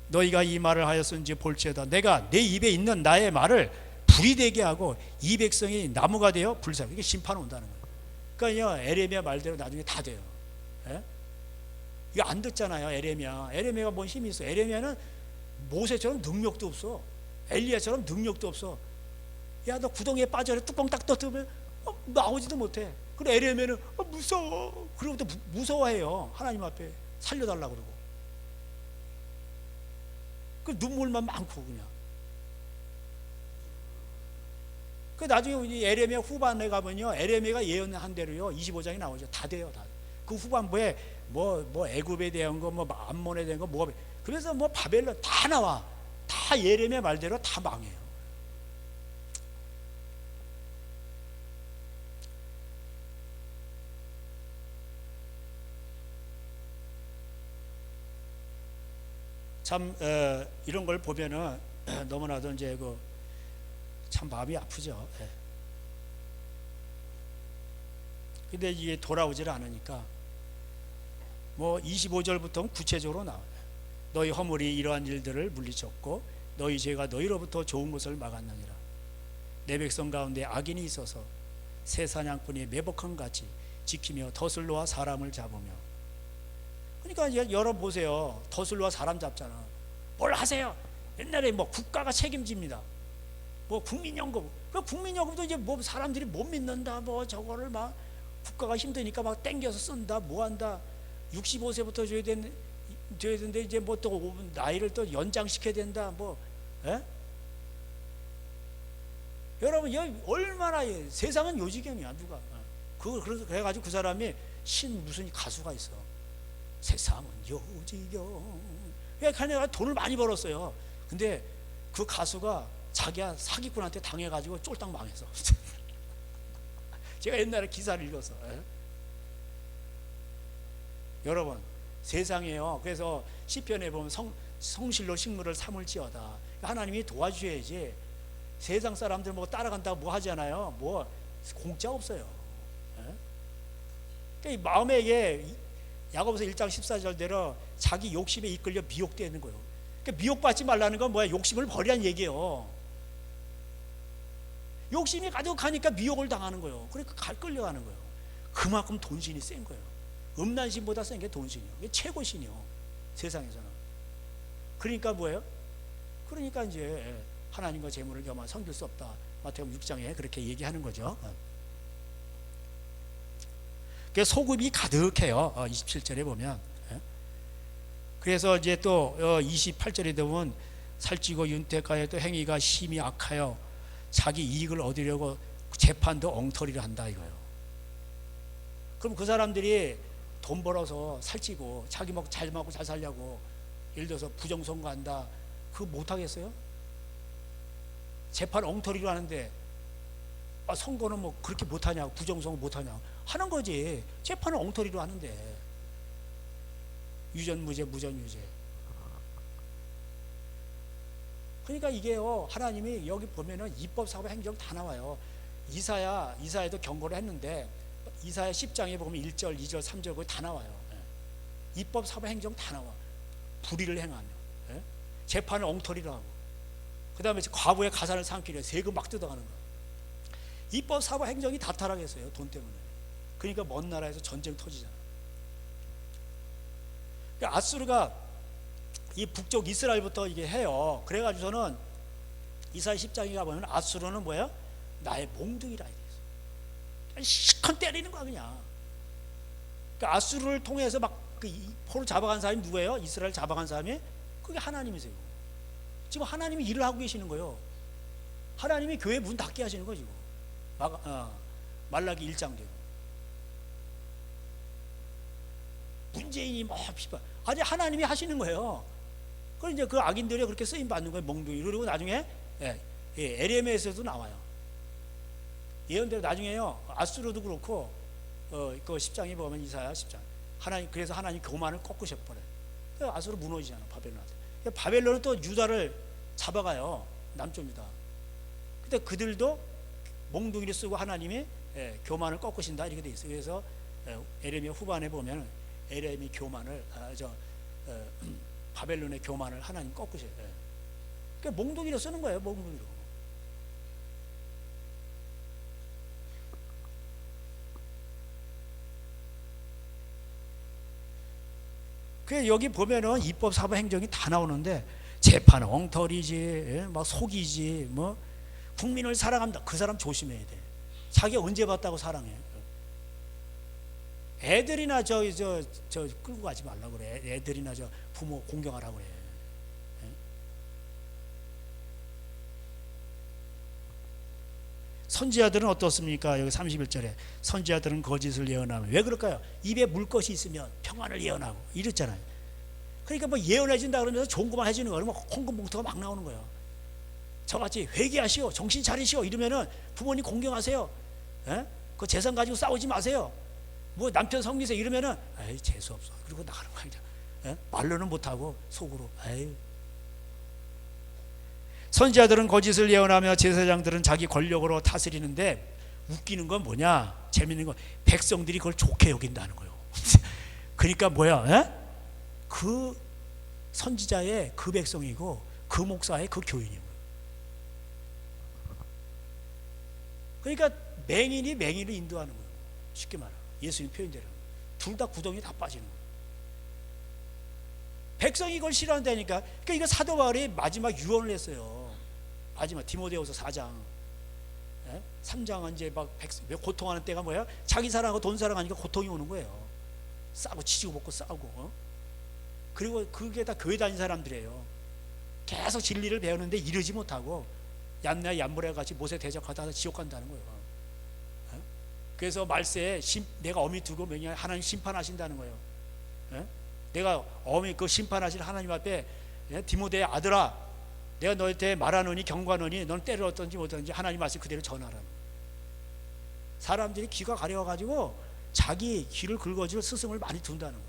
너희가 이 말을 하였은지 볼지어다 내가 내 입에 있는 나의 말을 불이 되게 하고 이 백성이 나무가 되어 불사르게. 이게 심판 온다는 거예요. 그러니까 에레미야 말대로 나중에 다 돼요. 이거 안 듣잖아요. 에레미야가 뭔 힘이 있어. 에레미야는 모세처럼 능력도 없어. 엘리야처럼 능력도 없어. 야, 너 구덩이에 빠져라 뚜껑 딱 떠뜨면 나오지도 못해. 그래 에레미야는 무서워. 그러고도 무서워해요. 하나님 앞에 살려달라고 그러고. 그 눈물만 많고 그냥. 그 나중에 에레미야 후반에 가면요, 에레미야가 예언한 대로요 25장이 나오죠. 다 돼요. 다. 그 후반부에 뭐 애굽에 대한 거, 뭐 암몬에 대한 거, 뭐 그래서 뭐 바벨론 다 나와. 다 예레미야 말대로 다 망해요. 참 이런 걸 보면은 너무나도 이제 참 마음이 아프죠. 근데 이게 돌아오질 않으니까 뭐 25절부터는 구체적으로 나와요. 너희 허물이 이러한 일들을 물리쳤고 너희 죄가 너희로부터 좋은 것을 막았느니라. 내 백성 가운데 악인이 있어서 새 사냥꾼이 매복한 같이 지키며 덫을 놓아 사람을 잡으며. 그러니까 여러분 보세요. 덫을 놓아 사람 잡잖아. 뭘 하세요? 옛날에 뭐 국가가 책임집니다. 뭐 국민연금. 그 국민연금도 이제 뭐 사람들이 못 믿는다. 뭐 저거를 막 국가가 힘드니까 막 땡겨서 쓴다. 뭐 한다. 65세부터 줘야 되는데 이제 뭐 또 나이를 또 연장시켜야 된다. 뭐 여러분 얼마나 세상은 요지경이야. 누가 그래서 그래가지고 그 사람이 무슨 가수가 있어. 세상은 요지경. 그냥 돈을 많이 벌었어요. 근데 그 가수가 자기가 사기꾼한테 당해가지고 쫄딱 망했어. 제가 옛날에 기사를 읽었어. 여러분 세상에요. 그래서 시편에 보면 성실로 식물을 삼을지어다. 하나님이 도와주셔야지. 세상 사람들 뭐 따라간다고 뭐 하잖아요. 뭐 공짜 없어요. 그러니까 마음에 이게 야고보서 1장 14절대로 자기 욕심에 이끌려 미혹되는 거예요. 그러니까 미혹받지 말라는 건 뭐야? 욕심을 버리라는 얘기예요. 욕심이 가득하니까 미혹을 당하는 거예요. 그러니까 끌려가는 거예요. 그만큼 돈신이 센 거예요. 음란신보다 센 게 돈신이요. 이게 최고신이요. 세상에서는. 그러니까 뭐예요? 그러니까 이제 하나님과 재물을 겸하 섬길 수 없다. 마태복음 6장에 그렇게 얘기하는 거죠. 소급이 가득해요. 27절에 보면. 그래서 이제 또 28절에 보면 살찌고 윤택하여 또 행위가 심히 악하여 자기 이익을 얻으려고 재판도 엉터리를 한다 이거예요. 그럼 그 사람들이 돈 벌어서 살찌고 자기 잘 먹고 잘 살려고 예를 들어서 부정선거한다. 그거 못하겠어요? 재판 엉터리로 하는데 선거는 뭐 그렇게 못하냐고, 부정선거 못하냐고 하는 거지. 재판은 엉터리로 하는데. 유전무죄 무전유죄. 그러니까 이게요, 하나님이 여기 보면은 입법 사법 행정 다 나와요. 이사야도 경고를 했는데 이사야 10장에 보면 1절 2절 3절 거기 다 나와요. 입법 사법 행정 다 나와. 불의를 행하며 재판을 엉터리로 하고 그 다음에 과부의 가산을 삼키려 세금 막 뜯어가는 거예요. 입법 사법 행정이 다 타락했어요. 돈 때문에. 그러니까 먼 나라에서 전쟁 터지잖아. 아수르가 이 북쪽 이스라엘부터 이게 해요. 그래가지고서는 이사야 10장에 가보면 아수르는 뭐예요? 나의 몽둥이라 이게 시컨 때리는 거야 그냥. 그러니까 아수르를 통해서 막 포로 잡아간 사람이 누구예요? 이스라엘 잡아간 사람이 그게 하나님이세요. 지금 하나님이 일을 하고 계시는 거예요. 하나님이 교회 문 닫게 하시는 거죠. 말라기 1장대로 문재인이 막 비판, 아니 하나님이 하시는 거예요. 그럼 이제 그 악인들이 그렇게 쓰임 받는 거예요. 몽둥이. 그리고 나중에 에레미야에서도 나와요. 예언대로 나중에요. 아수르도 그렇고 그 10장에 보면 이사야 10장. 그래서 하나님 교만을 꺾으셔 버려요. 아수르 무너지잖아, 바벨론한테. 바벨론은 또 유다를 잡아가요. 남쪽 유다. 근데 그들도 몽둥이를 쓰고 하나님이 교만을 꺾으신다 이렇게 돼 있어요. 그래서 에레미야 후반에 보면 에레미 교만을 바벨론의 교만을 하나님 꺾으셔요. 그러니까 몽둥이로 쓰는 거예요. 몽둥이로. 그 여기 보면은 입법, 사법, 행정이 다 나오는데 재판은 엉터리지, 막 속이지, 뭐 국민을 사랑한다. 그 사람 조심해야 돼. 자기 언제 봤다고 사랑해? 애들이나 저 끌고 가지 말라 그래. 애들이나 저 부모 공경하라고 그래. 선지자들은 어떻습니까? 여기 31절에 선지자들은 거짓을 예언하면, 왜 그럴까요? 입에 물 것이 있으면 평안을 예언하고 이랬잖아요. 그러니까 뭐 예언해준다 그러면서 좋은 것만 해주는 거예요. 그러면 홍금봉투가 막 나오는 거예요. 저같이 회개하시오, 정신 차리시오 이러면은 부모님 공경하세요. 그 재산 가지고 싸우지 마세요. 뭐 남편 성미세 이러면은 에이 재수 없어. 그리고 나가는 거야. 말로는 못하고 속으로 에이. 선지자들은 거짓을 예언하며 제사장들은 자기 권력으로 다스리는데, 웃기는 건 뭐냐, 재밌는 건 백성들이 그걸 좋게 여긴다는 거예요. 그러니까 뭐야? 그 선지자의 그 백성이고 그 목사의 그 교인이고. 그러니까 맹인이 맹인을 인도하는 거예요. 쉽게 말하면 예수님 표현대로 둘 다 구덩이 다 빠지는 거예요. 백성이 이걸 싫어한다니까. 그러니까 이거 사도 바울이 마지막 유언을 했어요. 마지막 디모데후서 4장, 3장은 이제 막 고통하는 때가 뭐야? 자기 사랑하고 돈 사랑하니까 고통이 오는 거예요. 싸고 치지고 먹고 싸우고. 그리고 그게 다 교회 다닌 사람들이에요. 계속 진리를 배우는데 이르지 못하고 얀나 얀보레 같이 못에 대적하다가 지옥 간다는 거예요. 그래서 말세에 내가 어미 두고 명령 하나님 심판하신다는 거예요. 내가 어미 그 심판하실 하나님 앞에 디모데의 아들아, 내가 너한테 말하노니 경고하노니 너는 때를 어떤지 못하는지 하나님 말씀 그대로 전하라. 사람들이 귀가 가려워가지고 자기 귀를 긁어줄 스승을 많이 둔다는 거예요.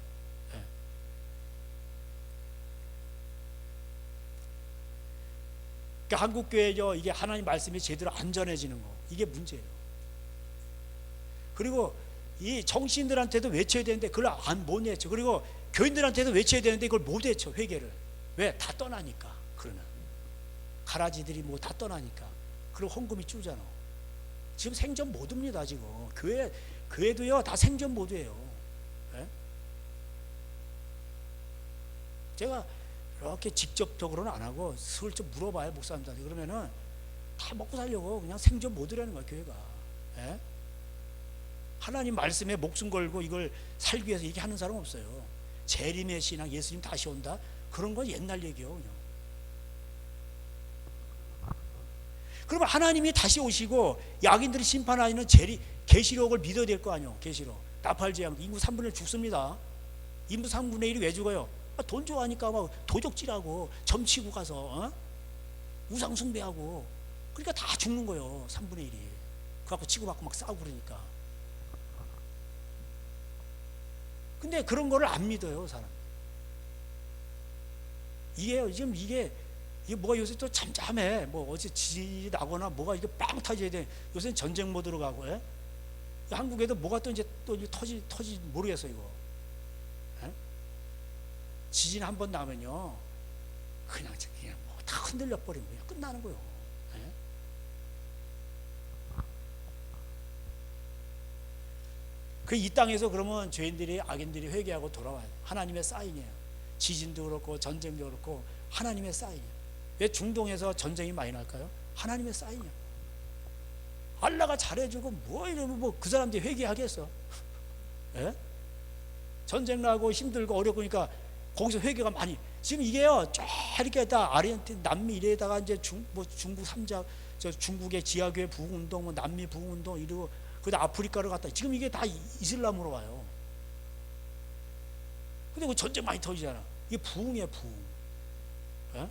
그러니까 한국교회죠, 이게 하나님 말씀이 제대로 안 전해지는 거, 이게 문제예요. 그리고 이 정치인들한테도 외쳐야 되는데 그걸 못 외쳐. 그리고 교인들한테도 외쳐야 되는데 이걸 못 외쳐. 회개를. 왜? 다 떠나니까. 그러나 가라지들이 뭐 다 떠나니까. 그리고 헌금이 줄잖아. 지금 생전 못 옵니다. 지금 교회도요 다 생전 모드예요. 제가 이렇게 직접적으로는 안 하고 슬쩍 물어봐요, 목사님들한테. 그러면은 다 먹고 살려고 그냥 생전 모드라는 거야, 교회가. 하나님 말씀에 목숨 걸고 이걸 살기 위해서 이렇게 하는 사람 없어요. 재림의 신앙, 예수님 다시 온다, 그런 건 옛날 얘기예요. 그냥. 그러면 하나님이 다시 오시고 야긴들이 심판하는 계시록을 믿어야 될 거 아니에요. 계시록 나팔재앙 인구 3분의 1 죽습니다. 인구 3분의 1이 왜 죽어요? 돈 좋아하니까 막 도적질하고 점치고 가서 우상 숭배하고, 그러니까 다 죽는 거예요. 3분의 1이. 그래갖고 치고받고 막 싸우고 그러니까. 근데 그런 거를 안 믿어요, 사람. 지금 이게 뭐가 요새 또 잠잠해. 뭐 어제 지진이 나거나 뭐가 이게 빵 터져야 돼. 요새는 전쟁 모드로 가고. 한국에도 뭐가 또 이제 터지 모르겠어 이거. 지진 한 번 나면요, 그냥 뭐 다 흔들려 버리면 그냥 끝나는 거예요. 그 이 땅에서 그러면 죄인들이, 악인들이 회개하고 돌아와요. 하나님의 사인이에요. 지진도 그렇고 전쟁도 그렇고 하나님의 사인이에요. 왜 중동에서 전쟁이 많이 날까요? 하나님의 사인이에요. 알라가 잘해주고 뭐 이러면 뭐 그 사람들이 회개하겠어? 전쟁 나고 힘들고 어렵고 그러니까 거기서 회개가 많이, 지금 이게요, 쫙 이렇게 다 아르헨티나, 남미 이래다가 이제 중국 삼자, 저 중국의 지하교회 부흥운동, 뭐 남미 부흥운동 이러고 그다 아프리카를 갔다. 지금 이게 다 이슬람으로 와요. 근데 그 전쟁 많이 터지잖아. 이게 부흥이에요, 부흥. 예?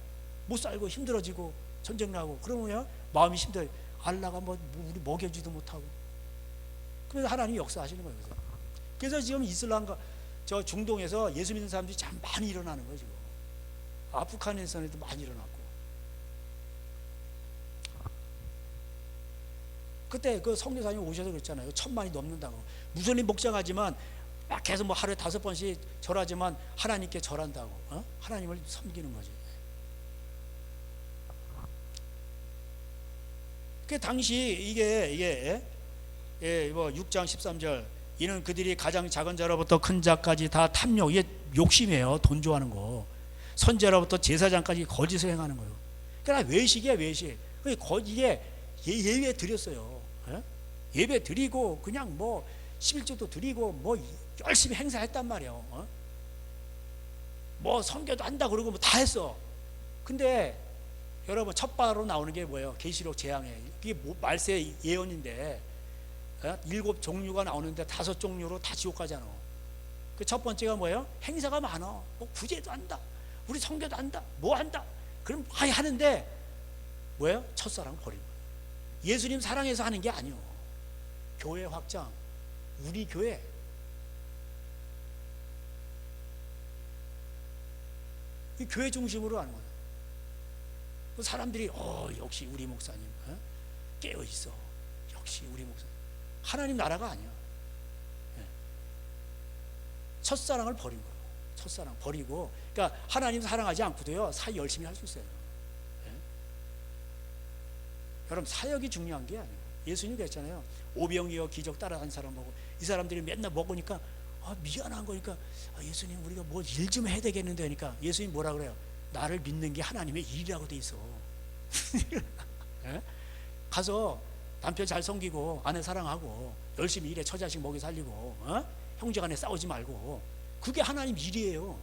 못 살고 힘들어지고 전쟁 나고 그러면 마음이 힘들어. 알라가 뭐 우리 먹여주지도 못하고. 그래서 하나님이 역사하시는 거예요. 그래서 지금 이슬람과 저 중동에서 예수 믿는 사람들이 참 많이 일어나는 거예요. 지금 아프가니스탄에도 많이 일어났고. 그때 그 성교사님 오셔서 그랬잖아요. 1000만이 넘는다고. 무슬림 목장하지만 막 계속 뭐 하루에 5번씩 절하지만 하나님께 절한다고. 하나님을 섬기는 거지. 그 당시 이게 뭐 6장 13절, 이는 그들이 가장 작은 자로부터 큰 자까지 다 탐욕, 이게 욕심이에요. 돈 좋아하는 거. 선지자로부터 제사장까지 거짓을 행하는 거예요. 그러니까 외식이야, 외식. 이게 예배 드렸어요. 예배 드리고 그냥 뭐 11조도 드리고 뭐 열심히 행사했단 말이에요. 뭐 선교도 한다 그러고 뭐 다 했어. 근데 여러분 첫 바로 나오는 게 뭐예요? 계시록 재앙에. 그게 말세 예언인데 7종류가 나오는데 5종류로 다 지옥 가잖아. 그 첫 번째가 뭐예요? 행사가 많아. 뭐 구제도 한다, 우리 선교도 한다, 뭐 한다. 그럼 많이 하는데 뭐예요? 첫사랑 버리고. 예수님 사랑해서 하는 게 아니요. 교회 확장, 우리 교회. 이 교회 중심으로 하는 거예요. 그 사람들이 역시 우리 목사님 깨어 있어. 역시 우리 목사님. 하나님 나라가 아니야. 첫사랑을 버린 거예요. 첫사랑 버리고, 그러니까 하나님 사랑하지 않고도요 사역 열심히 할 수 있어요. 여러분 사역이 중요한 게 아니에요. 예수님 그랬잖아요. 오병이어 기적 따라간 사람 보고 이 사람들이 맨날 먹으니까 미안한 거니까 예수님 우리가 뭐 일 좀 해야 되겠는데 하니까 예수님 뭐라 그래요? 나를 믿는 게 하나님의 일이라고 돼 있어. 가서 남편 잘 섬기고 아내 사랑하고 열심히 일해, 처자식 먹여 살리고 형제간에 싸우지 말고, 그게 하나님 일이에요.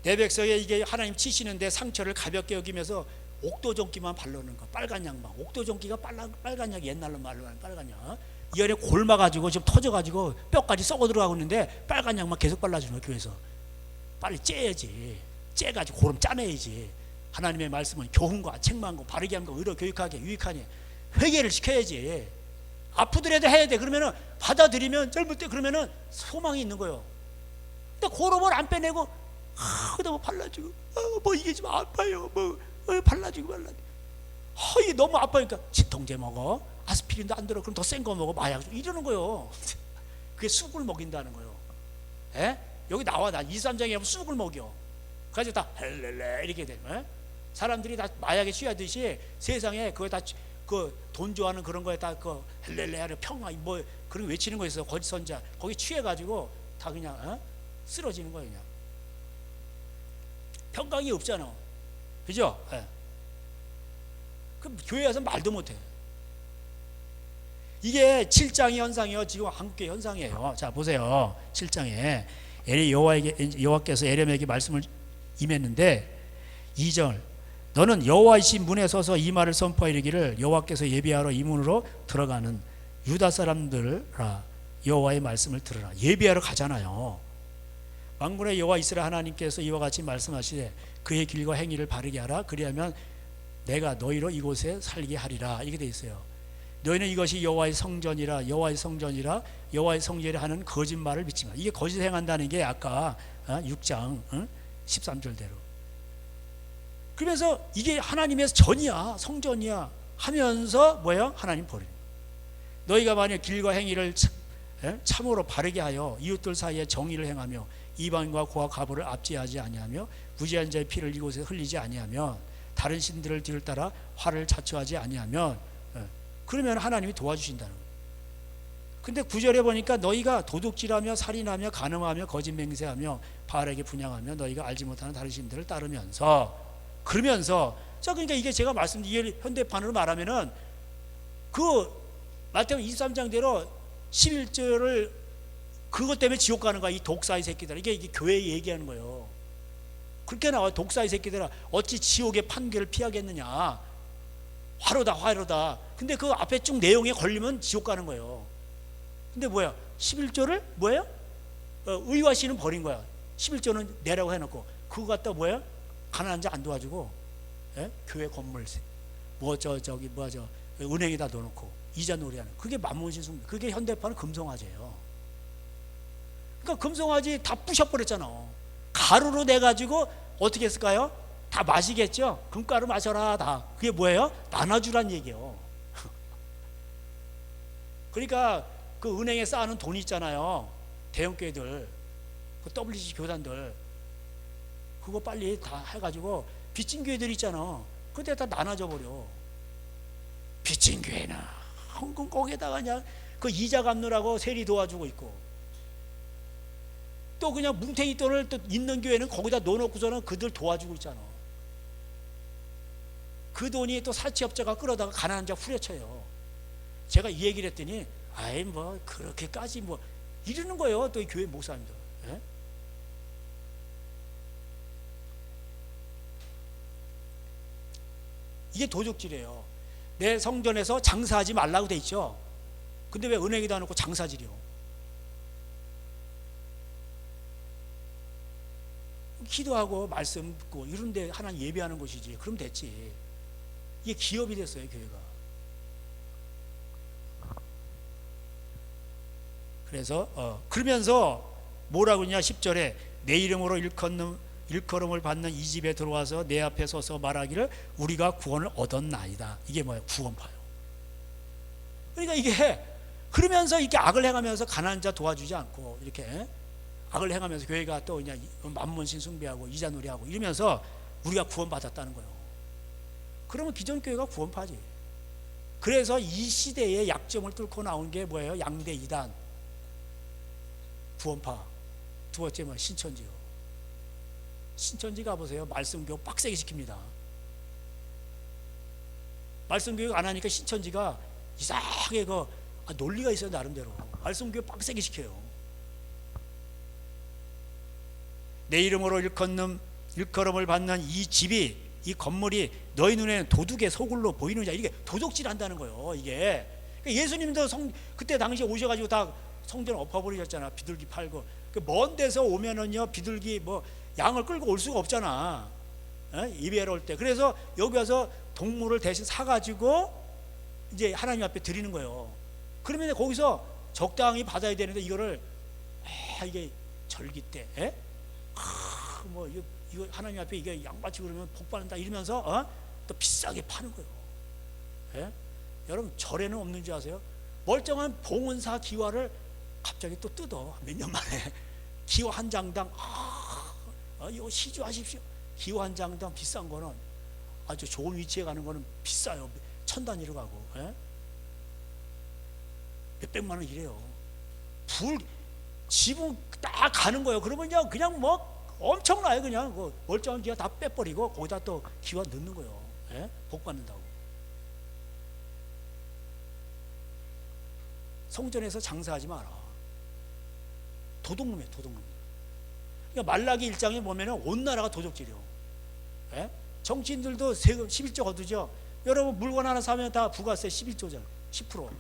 내 백성에 이게 하나님 치시는데 상처를 가볍게 여기면서 옥도종기만 바르는 거. 빨간 약만. 옥도종기가 빨간 약, 옛날로 말로 하는 빨간 약. 이 안에 골마가지고 지금 터져가지고 뼈까지 썩어 들어가고 있는데 빨간 약만 계속 발라주는 거예요. 교회에서 빨리 째야지. 째가지고 고름 짜내야지. 하나님의 말씀은 교훈과 책망과 바르게 하는 거, 의로 교육하게 유익하니 회개를 시켜야지. 아프더라도 해야 돼. 그러면은 받아들이면 젊을 때 그러면은 소망이 있는 거예요. 근데 고름을 안 빼내고 그다 뭐 발라주고 뭐 이게 좀 아파요. 뭐 발라주고 이게 너무 아파니까 진통제 먹어. 아스피린도 안 들어. 그럼 더 센 거 먹어. 마약 이러는 거예요. 그게 쑥을 먹인다는 거예요. 여기 나와. 나 2, 3장에 하면 쑥을 먹여. 그래서 다 헬렐레 이렇게 돼. 사람들이 다 마약에 취하듯이 세상에 그거 다 그 돈 좋아하는 그런 거에 다 그 헬렐레 평화 뭐 그런 거 외치는 거 있어요. 거짓 선자. 거기 취해가지고 다 그냥 쓰러지는 거예요. 그냥 평강이 없잖아. 그죠? 그럼 교회 와서 말도 못해. 이게 7장의 현상이요. 지금 한국교회 현상이에요. 자 보세요. 7장에 여호와께서 에рем에게 말씀을 임했는데 2절, 너는 여호와이신 문에 서서 이 말을 선포하이르기를 여호와께서 예비하러 이 문으로 들어가는 유다 사람들아 여호와의 말씀을 들으라. 예비하러 가잖아요. 만군의 여호와 이스라엘 하나님께서 이와 같이 말씀하시되 그의 길과 행위를 바르게 하라. 그리하면 내가 너희로 이곳에 살게 하리라. 이게 돼 있어요. 너희는 이것이 여호와의 성전이라 여호와의 성전이라 여호와의 성전이라 하는 거짓말을 믿지 마. 이게 거짓 행한다는 게 아까 6장 13절대로. 그러면서 이게 하나님의 전이야, 성전이야 하면서 뭐예요? 하나님 버리는 거예요. 너희가 만약 길과 행위를 참으로 바르게 하여 이웃들 사이에 정의를 행하며 이방인과 고아 가부를 압제하지 아니하며 무지한 자의 피를 이곳에 흘리지 아니하며 다른 신들을 뒤를 따라 화를 자초하지 아니하면, 그러면 하나님이 도와주신다는 거예요. 근데 9절에 보니까 너희가 도둑질하며 살인하며 간음하며 거짓 맹세하며 바알에게 분향하며 너희가 알지 못하는 다른 신들을 따르면서, 그러면서, 자 그러니까 이게 제가 말씀드린 현대판으로 말하면은 그 마태복음 23장대로 11조를 그것 때문에 지옥 가는 거야. 이 독사의 새끼들. 이게 교회 얘기하는 거예요. 그렇게 나와. 독사의 새끼들아 어찌 지옥의 판결을 피하겠느냐. 화로다. 근데 그 앞에 쭉 내용에 걸리면 지옥 가는 거예요. 근데 뭐야? 11조를 뭐예요? 의와시는 버린 거야. 11조는 내라고 해놓고 그거 갖다 뭐야? 가난한 자 안 도와주고, 예? 교회 건물 은행에다 넣어놓고 이자 놀이하는, 그게 만몬신숭, 그게 현대판은 금송아지예요. 그러니까 금송아지 다 부셔버렸잖아. 가루로 내가지고 어떻게 했을까요? 다 마시겠죠. 금가루 마셔라. 다 그게 뭐예요? 나눠주란 얘기예요. 그러니까 그 은행에 쌓아놓은 돈 있잖아요. 대형교회들, 그 WC 교단들, 그거 빨리 다 해가지고 빚진 교회들 있잖아. 그때 다 나눠져 버려. 빚진 교회는 헌금 거기에다가 그냥 그 이자 갚느라고 세리 도와주고 있고, 또 그냥 뭉탱이 돈을 또 있는 교회는 거기다 넣어놓고서는 그들 도와주고 있잖아. 그 돈이 또 사채업자가 끌어다가 가난한 자 후려쳐요. 제가 이 얘기를 했더니 아이 뭐 그렇게까지 뭐 이러는 거예요. 또 이 교회 목사님들. 예? 이게 도적질이에요. 내 성전에서 장사하지 말라고 돼 있죠. 근데 왜 은행에다 놓고 장사질이요? 기도하고 말씀 듣고 이런데 하나님 예배하는 곳이지. 그럼 됐지. 이게 기업이 됐어요, 교회가. 그래서 그러면서 뭐라고 그러냐, 10절에 내 이름으로 일컬음을 받는 이 집에 들어와서 내 앞에 서서 말하기를 우리가 구원을 얻었나이다. 이게 뭐예요? 구원파요. 그러니까 이게 그러면서 이렇게 악을 행하면서 가난한 자 도와주지 않고 이렇게 악을 행하면서 교회가 또 그냥 만몬신 숭배하고 이자놀이하고 이러면서 우리가 구원받았다는 거예요. 그러면 기존 교회가 구원파지. 그래서 이 시대의 약점을 뚫고 나온 게 뭐예요? 양대 이단, 구원파. 두 번째 뭐 신천지요. 신천지 가보세요. 말씀교육 빡세게 시킵니다. 말씀교육 안 하니까 신천지가 이상하게 논리가 있어요. 나름대로 말씀교육 빡세게 시켜요. 내 이름으로 일컬음을 받는 이 집이, 이 건물이 너희 눈에는 도둑의 소굴로 보이느냐. 이게 도둑질 한다는 거예요. 이게 예수님도 그때 당시에 오셔가지고 다 성전 엎어버리셨잖아. 비둘기 팔고. 먼 데서 오면은요, 비둘기 양을 끌고 올 수가 없잖아. 예배하러 올 때. 그래서 여기 와서 동물을 대신 사가지고 이제 하나님 앞에 드리는 거예요. 그러면 거기서 적당히 받아야 되는데 이거를 이게 절기 때, 이거 하나님 앞에 이게 양바치고 그러면 복 받는다 이러면서 또 비싸게 파는 거예요. 여러분 절에는 없는 줄 아세요? 멀쩡한 봉은사 기와를 갑자기 또 뜯어. 몇 년 만에 기와 한 장당 이거 시주하십시오. 기와 한 장당 비싼 거는 아주 좋은 위치에 가는 거는 비싸요. 천 단위로 가고 몇백만 원 이래요. 지붕 딱 가는 거예요. 그러면 그냥 엄청나요. 그냥 멀쩡한 기와 다 빼버리고 거기다 또 기와 넣는 거예요. 복 받는다고. 성전에서 장사하지 마라. 도둑놈이에요. 도둑놈. 그러니까 말라기 1장에 보면 온 나라가 도적질이요. 정치인들도 세금 11조 거두죠. 여러분 물건 하나 사면 다 부가세 11조잖아. 10%.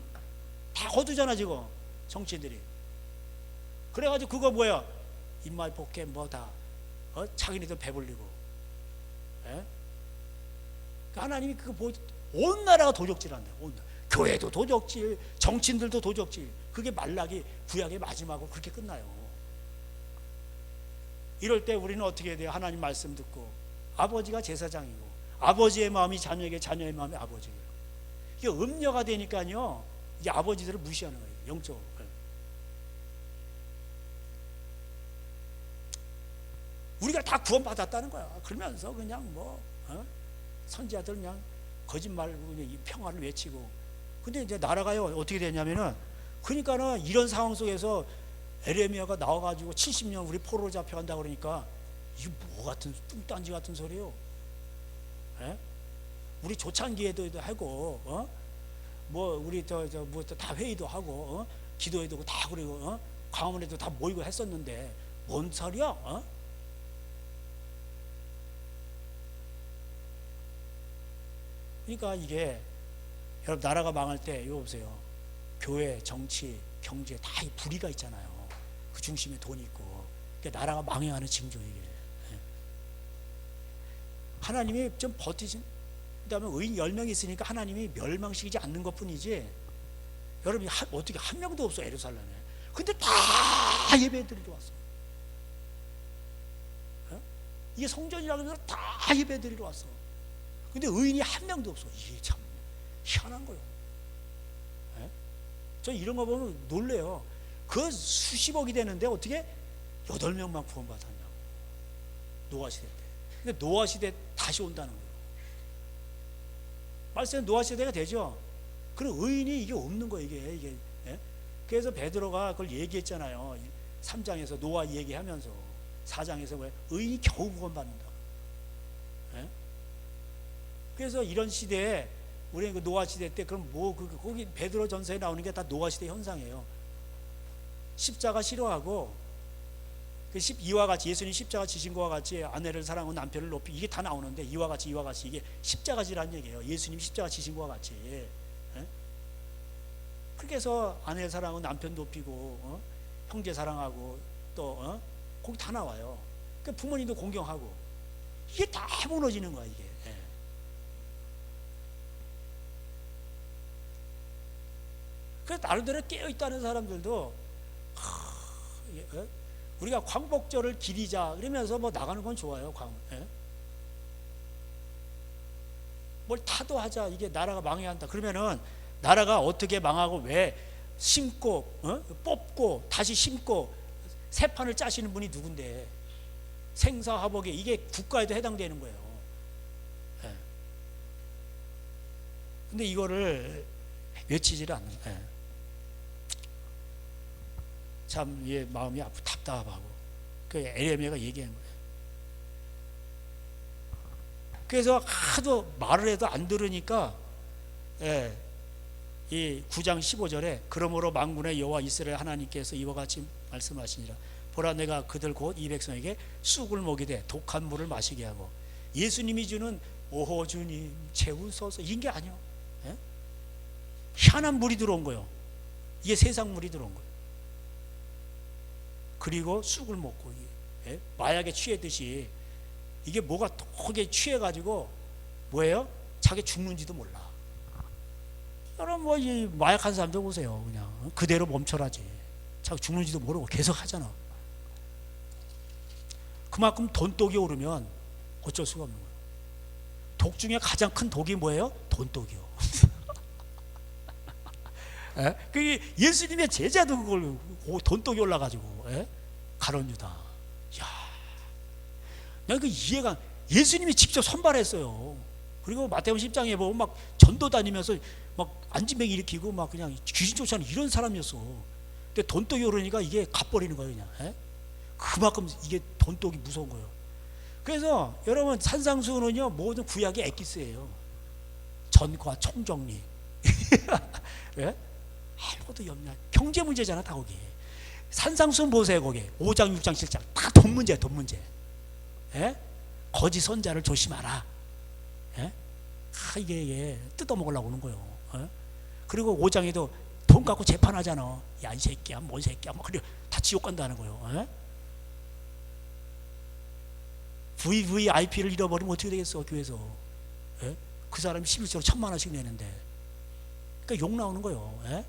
다 거두잖아 지금 정치인들이. 그래가지고 그거 뭐야? 입마이 복개 다 자기네들 배불리고. 하나님이 그거 온 나라가 도적질한다. 온 나라. 교회도 도적질, 정치인들도 도적질. 그게 말라기 구약의 마지막으로 그렇게 끝나요. 이럴 때 우리는 어떻게 해야 돼요? 하나님 말씀 듣고, 아버지가 제사장이고 아버지의 마음이 자녀에게, 자녀의 마음이 아버지에게. 이게 음녀가 되니까요, 이제 아버지들을 무시하는 거예요. 영적으로. 우리가 다 구원받았다는 거야. 그러면서 그냥 선지자들 그냥 거짓말로 그냥 이 평화를 외치고. 근데 이제 나라가요 어떻게 되냐면은, 그러니까는 이런 상황 속에서 에레미야가 나와가지고 70년 우리 포로로 잡혀간다 그러니까 이게 뭐 같은 뚱딴지 같은 소리예요. 우리 조창기에도 하고 우리 다 회의도 하고 기도회도 다 그리고 광화문에도 다 모이고 했었는데 뭔 소리야? 그러니까 이게 여러분 나라가 망할 때 이거 보세요. 교회, 정치, 경제 다 이 불의가 있잖아요. 그 중심에 돈이 있고. 그러니까 나라가 망해가는 징조 이게. 하나님이 좀 버티신 그다음에 의인 10명이 있으니까 하나님이 멸망시키지 않는 것뿐이지. 여러분이 어떻게 한 명도 없어 예루살렘에. 근데 다 예배드리러 왔어. 이게 성전이라고 해서 다 예배드리러 왔어. 근데 의인이 한 명도 없어. 이게 참 희한한 거예요. 저 이런 거 보면 놀래요. 그 수십억이 되는데 어떻게 8명만 구원받았냐고. 노아 시대 때. 근데 노아 시대 다시 온다는 거예요. 말씀에 노아 시대가 되죠. 그럼 의인이 이게 없는 거예요. 이게. 그래서 베드로가 그걸 얘기했잖아요. 3장에서 노아 얘기하면서 4장에서 왜 의인이 겨우 구원받는다. 그래서 이런 시대에 우리 그 노아 시대 때 그럼 거기 베드로 전서에 나오는 게 다 노아 시대 현상이에요. 십자가 싫어하고 이와 같이 예수님 십자가 지신 것과 같이 아내를 사랑하고 남편을 높이 이게 다 나오는데 이와 같이 이게 십자가지라는 얘기예요. 예수님 십자가 지신 것과 같이. 그렇게 해서 아내를 사랑하고 남편 높이고 형제 사랑하고 또 거기 다 나와요. 그러니까 부모님도 공경하고 이게 다 무너지는 거야 이게. 그래서 나름대로 깨어있다는 사람들도 우리가 광복절을 기리자 그러면서 뭐 나가는 건 좋아요. 뭘 타도하자 이게 나라가 망해야 한다. 그러면은 나라가 어떻게 망하고 왜 심고 뽑고 다시 심고 새 판을 짜시는 분이 누군데 생사화복에 이게 국가에도 해당되는 거예요. 근데 이거를 외치지를 않는 거예요. 참 마음이 답답하고 그 에레미야가 얘기한 거예요. 그래서 하도 말을 해도 안 들으니까 이 9장 15절에 그러므로 만군의 여호와 이스라엘 하나님께서 이와 같이 말씀하시니라. 보라 내가 그들 곧 이 백성에게 쑥을 먹이되 독한 물을 마시게 하고. 예수님이 주는 오호 주님 채우소서 이런 게 아니요. 희한한 물이 들어온 거예요. 이게 세상 물이 들어온 거예요. 그리고 쑥을 먹고 마약에 취했듯이 이게 뭐가 독하게 취해가지고 뭐예요? 자기 죽는지도 몰라. 여러분 이 마약한 사람들 보세요. 그냥 그대로 멈춰라지. 자기 죽는지도 모르고 계속 하잖아. 그만큼 돈독이 오르면 어쩔 수가 없는 거예요. 독 중에 가장 큰 독이 뭐예요? 돈독이요. 그 예수님의 제자도 그걸 돈독이 올라가지고 가룟 유다. 야, 난 그 이해가 예수님이 직접 선발했어요. 그리고 마태복음 10장에 보면 막 전도 다니면서 막 안진뱅이 일으키고 막 그냥 귀신 쫓아내는 이런 사람이었어. 근데 돈독이 오르니까 이게 갚버리는 거예요, 그냥. 그만큼 이게 돈독이 무서운 거예요. 그래서 여러분 산상수훈은요 모든 구약의 엑기스예요. 전과 총정리. 아무것도 염려. 경제 문제잖아 다 거기. 산상수훈 보세요 거기 5장 6장 7장 다 돈 문제 돈 문제. 거짓 선자를 조심하라. 이게 뜯어먹으려고 오는 거예요. 그리고 5장에도 돈 갖고 재판하잖아. 야 이 새끼야 뭔 새끼야 뭐 그래 다 지옥 간다는 거예요. VVIP를 잃어버리면 어떻게 되겠어 교회에서. 그 사람이 11조로 1,000만 원씩 내는데 그러니까 욕 나오는 거예요.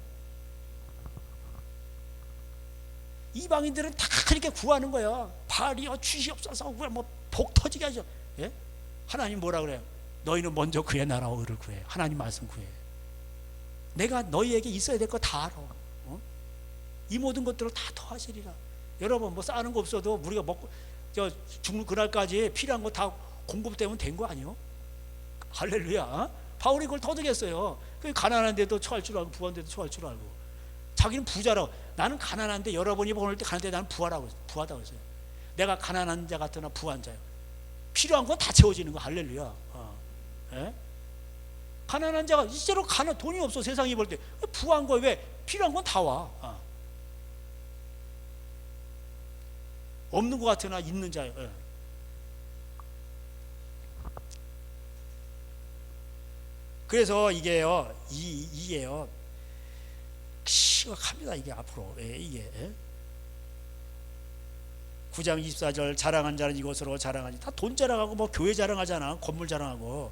이방인들은 다 그렇게 구하는 거예요. 발이여 주시옵소서 뭐 복 터지게 하죠. 하나님 뭐라 그래요? 너희는 먼저 그의 나라와 의를 구해. 하나님 말씀 구해. 내가 너희에게 있어야 될 거 다 알아. 이 모든 것들을 다 더하시리라. 여러분 뭐 쌓는 거 없어도 우리가 먹고 죽는 그날까지 필요한 거 다 공급되면 된 거 아니요? 할렐루야. 바울이 그걸 터득했어요. 그 가난한데도 처할 줄 알고 부한데도 처할 줄 알고. 자기는 부자라고. 나는 가난한데 여러분이 보낼 때 가난한데 나는 부하다고 했어요. 내가 가난한 자 같으나 부한 자요. 필요한 건 다 채워지는 거. 할렐루야. 가난한 자가 실제로 돈이 없어 세상이 볼 때 부한 거 왜 필요한 건 다 와. 없는 것 같으나 있는 자요. 그래서 이게요, 이게요, 심각합니다. 이게 앞으로. 이게 9장 24절 자랑한 자는 이것으로 자랑하지. 다 돈 자랑하고 뭐 교회 자랑하잖아. 건물 자랑하고.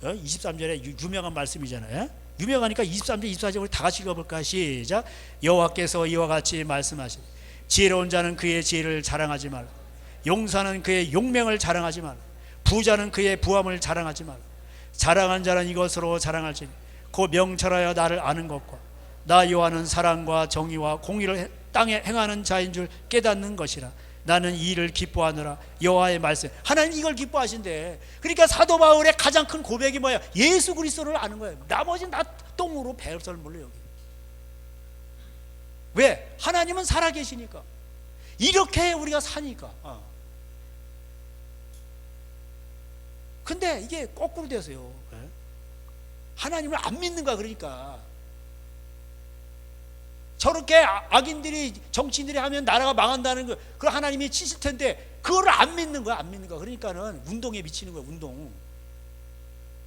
23절에 유명한 말씀이잖아요. 유명하니까 23절 24절 우리 다 같이 읽어볼까? 시작. 여호와께서 이와 같이 말씀하시니 지혜로운 자는 그의 지혜를 자랑하지 말라. 용사는 그의 용맹을 자랑하지 말라. 부자는 그의 부함을 자랑하지 말라. 자랑한 자는 이것으로 자랑할지니 곧 명철하여 나를 아는 것과 나 여호와는 사랑과 정의와 공의를 땅에 행하는 자인 줄 깨닫는 것이라. 나는 이 일을 기뻐하느라. 여호와의 말씀. 하나님 이걸 기뻐하신대. 그러니까 사도 바울의 가장 큰 고백이 뭐야? 예수 그리스도를 아는 거예요. 나머지는 다 똥으로 배설 물려. 여기 왜? 하나님은 살아계시니까. 이렇게 우리가 사니까. 근데 이게 거꾸로 돼서요. 하나님을 안 믿는 거야. 그러니까 저렇게 악인들이, 정치인들이 하면 나라가 망한다는 거, 그걸 하나님이 치실 텐데 그거를 안 믿는 거야. 안 믿는 거야. 그러니까는 운동에 미치는 거야. 운동.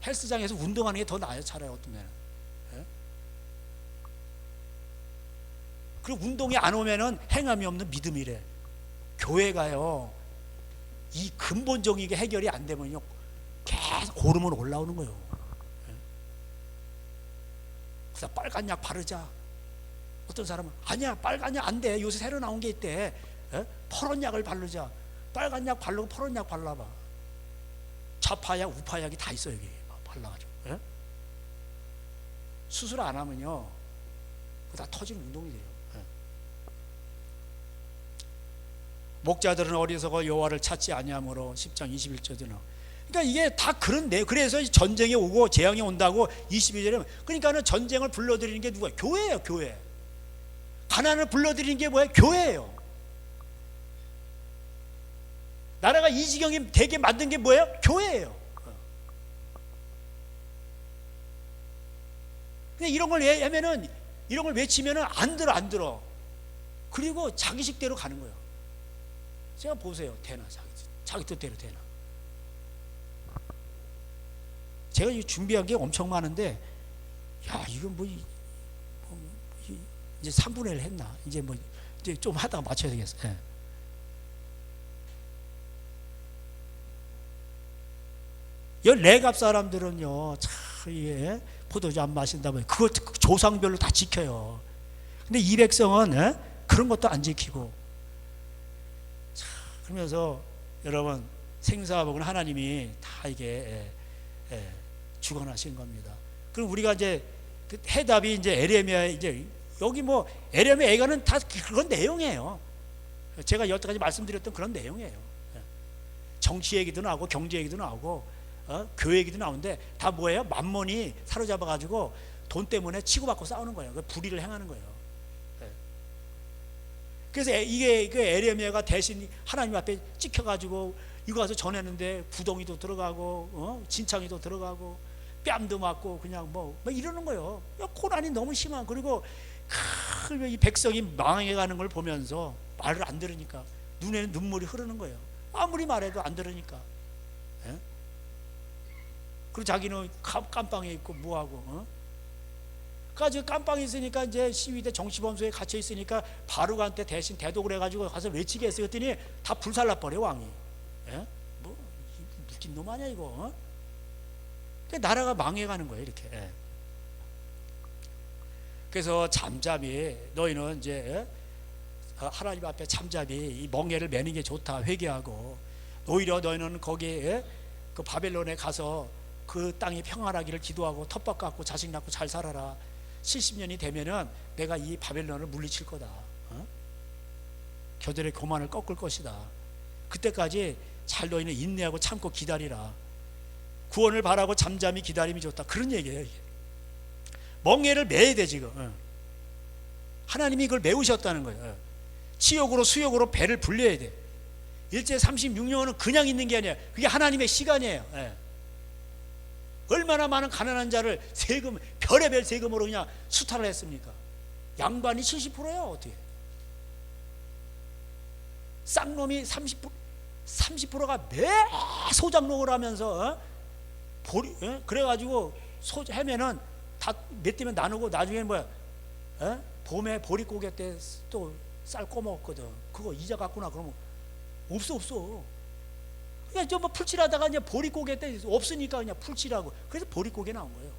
헬스장에서 운동하는 게 더 나아요. 차라리 어떤 면은. 그리고 운동이 안 오면은 행함이 없는 믿음이래. 교회가요, 이 근본적인 게 해결이 안 되면요 계속 고름은 올라오는 거예요. 그래서 빨간 약 바르자. 어떤 사람은 아니야, 빨간 약 안 돼. 요새 새로 나온 게 있대. 퍼런 약을 바르자. 빨간 약 바르고 퍼런 약 발라봐. 좌파약, 우파약이 다 있어. 여기 발라가지고. 수술 안 하면요 다 터지는 운동이 돼요. 목자들은 어리석어 여호와를 찾지 아니하므로 10장 21절에는. 그러니까 이게 다 그런데, 그래서 전쟁이 오고 재앙이 온다고 22절에. 그러니까는 전쟁을 불러들이는 게 누구야? 교회예요. 교회. 가난을 불러들이는 게 뭐야? 교회예요. 나라가 이 지경이 되게 만든 게 뭐예요? 교회예요. 근데 이런 걸 하면은, 이런 걸 외치면은 안 들어. 그리고 자기 식대로 가는 거예요. 제가 보세요. 되나? 자기 뜻대로 되나? 제가 준비한 게 엄청 많은데, 야, 이건 이제 3분의 1 했나? 이제 이제 좀 하다가 맞춰야 되겠어. 14갑 사람들은요, 참, 포도주 안 마신다면 그거 조상별로 다 지켜요. 근데 이 백성은 그런 것도 안 지키고. 참, 그러면서 여러분, 생사복은 하나님이 다 이게 주관하신 겁니다. 그럼 우리가 이제 그 해답이 이제 에레미야, 이제 여기 에레미야 애가는 다 그런 내용이에요. 제가 여태까지 말씀드렸던 그런 내용이에요. 정치 얘기도 나오고 경제 얘기도 나오고 교회 얘기도 나오는데 다 뭐예요? 만몬이 사로잡아가지고 돈 때문에 치고받고 싸우는 거예요. 불의를 행하는 거예요. 그래서 이게 그 에레미야가 대신 하나님 앞에 찍혀가지고 이거 가서 전했는데 구덩이도 들어가고 진창이도 들어가고 뺨도 맞고 그냥 뭐 이러는 거예요. 고난이 너무 심한. 그리고 이 백성이 망해가는 걸 보면서 말을 안 들으니까 눈에는 눈물이 흐르는 거예요. 아무리 말해도 안 들으니까. 그리고 자기는 깜빵에 있고 뭐하고. 그러니까 깜빵에 있으니까 이제 시위대 정치범소에 갇혀 있으니까 바루가한테 대신 대독을 해가지고 가서 외치게 했어요. 그랬더니 다 불살라버려 왕이. 뭐 웃긴 놈 아니야 이거. 나라가 망해가는 거예요 이렇게. 그래서 잠잠히 너희는 이제 하나님 앞에 잠잠히 이 멍에를 매는 게 좋다. 회개하고 오히려 너희는 거기에 그 바벨론에 가서 그 땅이 평안하기를 기도하고 텃밭 갖고 자식 낳고 잘 살아라. 70년이 되면은 내가 이 바벨론을 물리칠 거다. 겨들의 교만을 꺾을 것이다. 그때까지 잘 너희는 인내하고 참고 기다리라. 구원을 바라고 잠잠히 기다림이 좋다. 그런 얘기예요. 멍에를 매야 돼 지금. 하나님이 그걸 메우셨다는 거예요. 치욕으로 수욕으로 배를 불려야 돼. 일제 36년은 그냥 있는 게 아니에요. 그게 하나님의 시간이에요. 얼마나 많은 가난한 자를 세금, 별의별 세금으로 그냥 수탈을 했습니까? 양반이 70%예요. 어떻게? 쌍놈이 30%가 매 소작농을 하면서 보리, 그래가지고 해면은 다 몇 대면 나누고 나중에 뭐야, 봄에 보릿고개 때 또 쌀 꺼먹었거든. 그거 이자 갖구나 그러면 없어. 그냥 저 뭐 풀칠하다가 이제 보릿고개 때 없으니까 그냥 풀칠하고, 그래서 보릿고개 나온 거예요.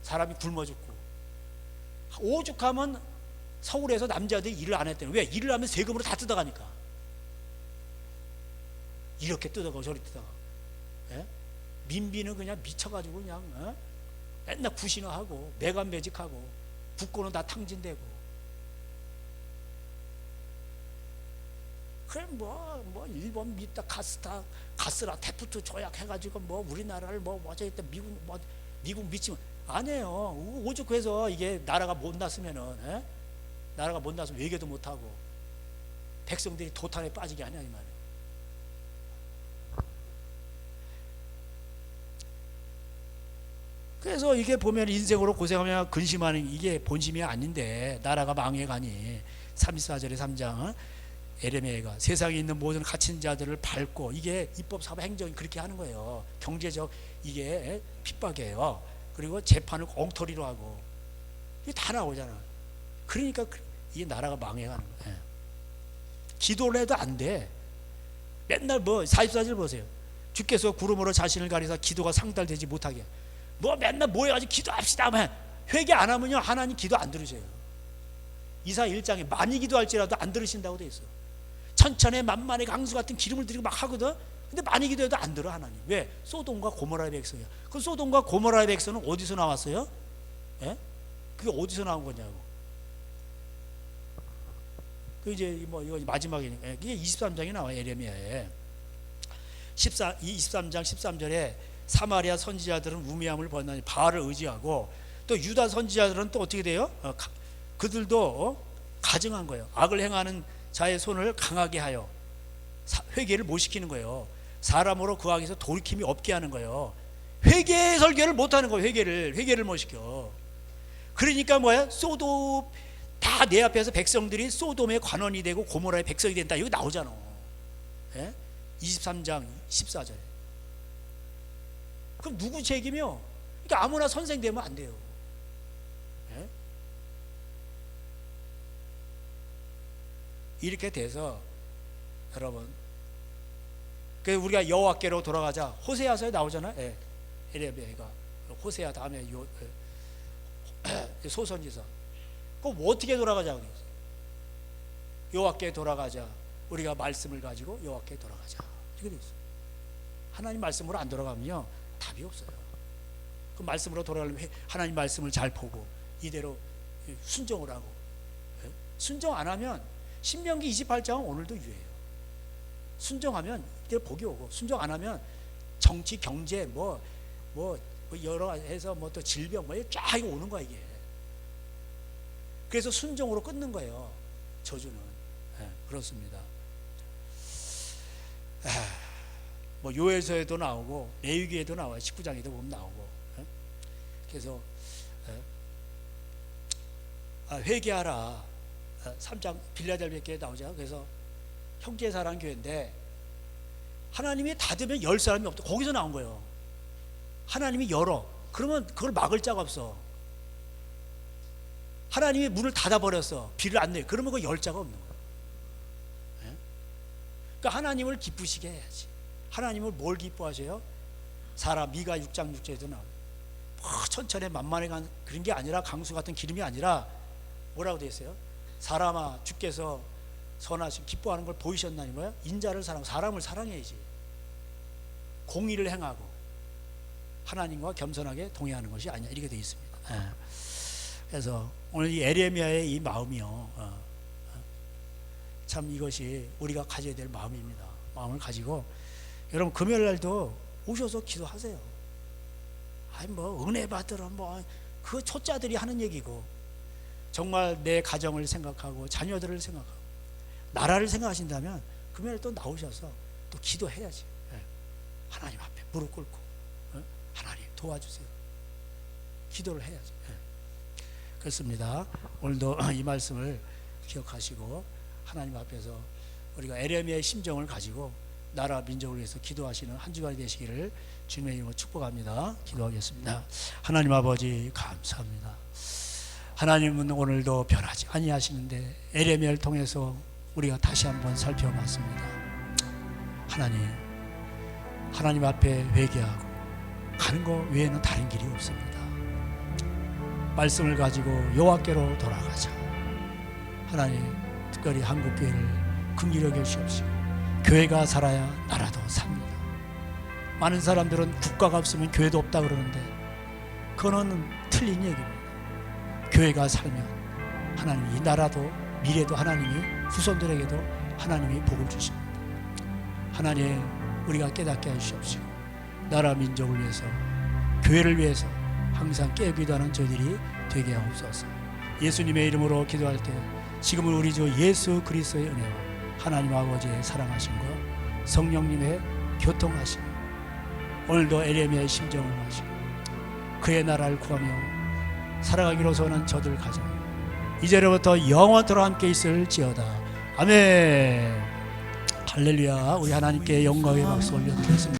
사람이 굶어 죽고. 오죽하면 서울에서 남자들이 일을 안 했대요. 왜? 일을 하면 세금으로 다 뜯어가니까. 이렇게 뜯어가고 저리 뜯어가고. 민비는 그냥 미쳐가지고 그냥 맨날 구신화하고 매간매직하고 국고는 다 탕진되고. 그래 뭐 일본 믿다 가스라 테프트 조약해가지고 뭐 우리나라를 뭐 어쩌겠다 미국 미치면 아니에요. 오죽 그래서 이게 나라가 못 났으면은 나라가 못 났으면 외교도 못하고 백성들이 도탄에 빠지게 하냐 이 말이에요. 그래서 이게 보면 인생으로 고생하며 근심하는 이게 본심이 아닌데 나라가 망해가니 34절의 3장 에레미야가 세상에 있는 모든 갇힌 자들을 밟고, 이게 입법 사법 행정이 그렇게 하는 거예요. 경제적 이게 핍박이에요. 그리고 재판을 엉터리로 하고 이게 다 나오잖아. 그러니까 이 나라가 망해가는 거예요. 기도를 해도 안 돼. 맨날 뭐 44절 보세요. 주께서 구름으로 자신을 가리사 기도가 상달되지 못하게 뭐 맨날 모여가지고 기도합시다 하면 회개 안 하면요 하나님 기도 안 들으세요. 이사 1장에 많이 기도할지라도 안 들으신다고 돼 있어. 천천에 만만의 강수 같은 기름을 들이고 막 하거든. 근데 많이 기도해도 안 들어 하나님. 왜? 소돔과 고모라의 백성이야. 그 소돔과 고모라의 백성은 어디서 나왔어요? 그게 어디서 나온 거냐고. 그 이제 뭐 이거 마지막이니까 이게 23장에 나와. 에레미야에 23장 13절에 사마리아 선지자들은 우매함을 벗나니 바알을 의지하고, 또 유다 선지자들은 또 어떻게 돼요? 그들도 가증한 거예요. 악을 행하는 자의 손을 강하게 하여 회개를 못 시키는 거예요. 사람으로 그 악에서 돌이킴이 없게 하는 거예요. 회개 설교를 못 하는 거예요. 회개를 못 시켜. 그러니까 뭐야? 소돔 다 내 앞에서 백성들이 소돔의 관원이 되고 고모라의 백성이 된다. 여기 나오잖아. 23장 14절에. 그럼 누구 책임이요? 그러니까 아무나 선생 되면 안 돼요. 이렇게 돼서 여러분, 그 우리가 여호와께로 돌아가자. 호세아서에 나오잖아. 에레미야가 호세아 다음에 소선지서. 그럼 어떻게 돌아가자 그랬어요? 여호와께 돌아가자. 우리가 말씀을 가지고 여호와께 돌아가자. 이렇게 돼 있어요. 하나님 말씀으로 안 돌아가면요 답이 없어요. 그 말씀으로 돌아가려면 하나님 말씀을 잘 보고 이대로 순종을 하고, 순종 안 하면 신명기 28장은 오늘도 유해요. 순종하면 이대로 복이 오고, 순종 안 하면 정치, 경제, 뭐 여러 해서 뭐 또 질병 뭐 쫙 이거 오는 거야 이게. 그래서 순종으로 끊는 거예요. 저주는. 그렇습니다. 뭐 요엘서에도 나오고 레위기에도 나와요. 19장에도 보면 나오고. 그래서 회개하라. 3장 빌라델비아 교회 나오죠. 그래서 형제 사랑 교회인데 하나님이 닫으면 열 사람이 없다. 거기서 나온 거예요. 하나님이 열어. 그러면 그걸 막을 자가 없어. 하나님이 문을 닫아버렸어. 비를 안 내요. 그러면 그 열 자가 없는 거예요. 그러니까 하나님을 기쁘시게 해야지. 하나님을 뭘 기뻐하세요? 사람 미가 6장 6절에도 나와요. 천천히 만만해 간 그런 게 아니라, 강수 같은 기름이 아니라 뭐라고 되어 있어요? 사람아 주께서 선하신 기뻐하는 걸 보이셨나니 뭐야? 인자를 사랑하고 사람을 사랑해야지. 공의를 행하고 하나님과 겸손하게 동행하는 것이 아니냐 이렇게 되어 있습니다. 그래서 오늘 이 에레미야의 이 마음이요, 참 이것이 우리가 가져야 될 마음입니다. 마음을 가지고 여러분 금요일 날도 오셔서 기도하세요. 아니 뭐 은혜 받으러 뭐 그 초짜들이 하는 얘기고, 정말 내 가정을 생각하고 자녀들을 생각하고 나라를 생각하신다면 금요일 또 나오셔서 또 기도해야지. 하나님 앞에 무릎 꿇고 하나님 도와주세요. 기도를 해야지. 그렇습니다. 오늘도 이 말씀을 기억하시고 하나님 앞에서 우리가 에레미야의 심정을 가지고 나라 민족을 위해서 기도하시는 한 주간이 되시기를 주님의 이름으로 축복합니다. 기도하겠습니다. 하나님 아버지 감사합니다. 하나님은 오늘도 변하지 아니하시는데 에레미야를 통해서 우리가 다시 한번 살펴봤습니다. 하나님 앞에 회개하고 가는 것 외에는 다른 길이 없습니다. 말씀을 가지고 여호와께로 돌아가자. 하나님, 특별히 한국교회를 긍휼히 여기시옵시고 교회가 살아야 나라도 삽니다. 많은 사람들은 국가가 없으면 교회도 없다 그러는데 그거는 틀린 얘기입니다. 교회가 살면 하나님 이 나라도 미래도 하나님이 후손들에게도 하나님이 복을 주십니다. 하나님, 우리가 깨닫게 하시옵시고 나라 민족을 위해서 교회를 위해서 항상 깨기도하는 저희들이 되게 하옵소서. 예수님의 이름으로 기도할 때 지금은 우리 주 예수 그리스도의 은혜와 하나님 아버지의 사랑하심과 성령님의 교통하심, 오늘도 에레미야의 심정을 마시고 그의 나라를 구하며 살아가기로 소원한 저들 가정 이제로부터 영원토록 함께 있을지어다. 아멘. 할렐루야. 우리 하나님께 영광의 박수 올려드리겠습니다.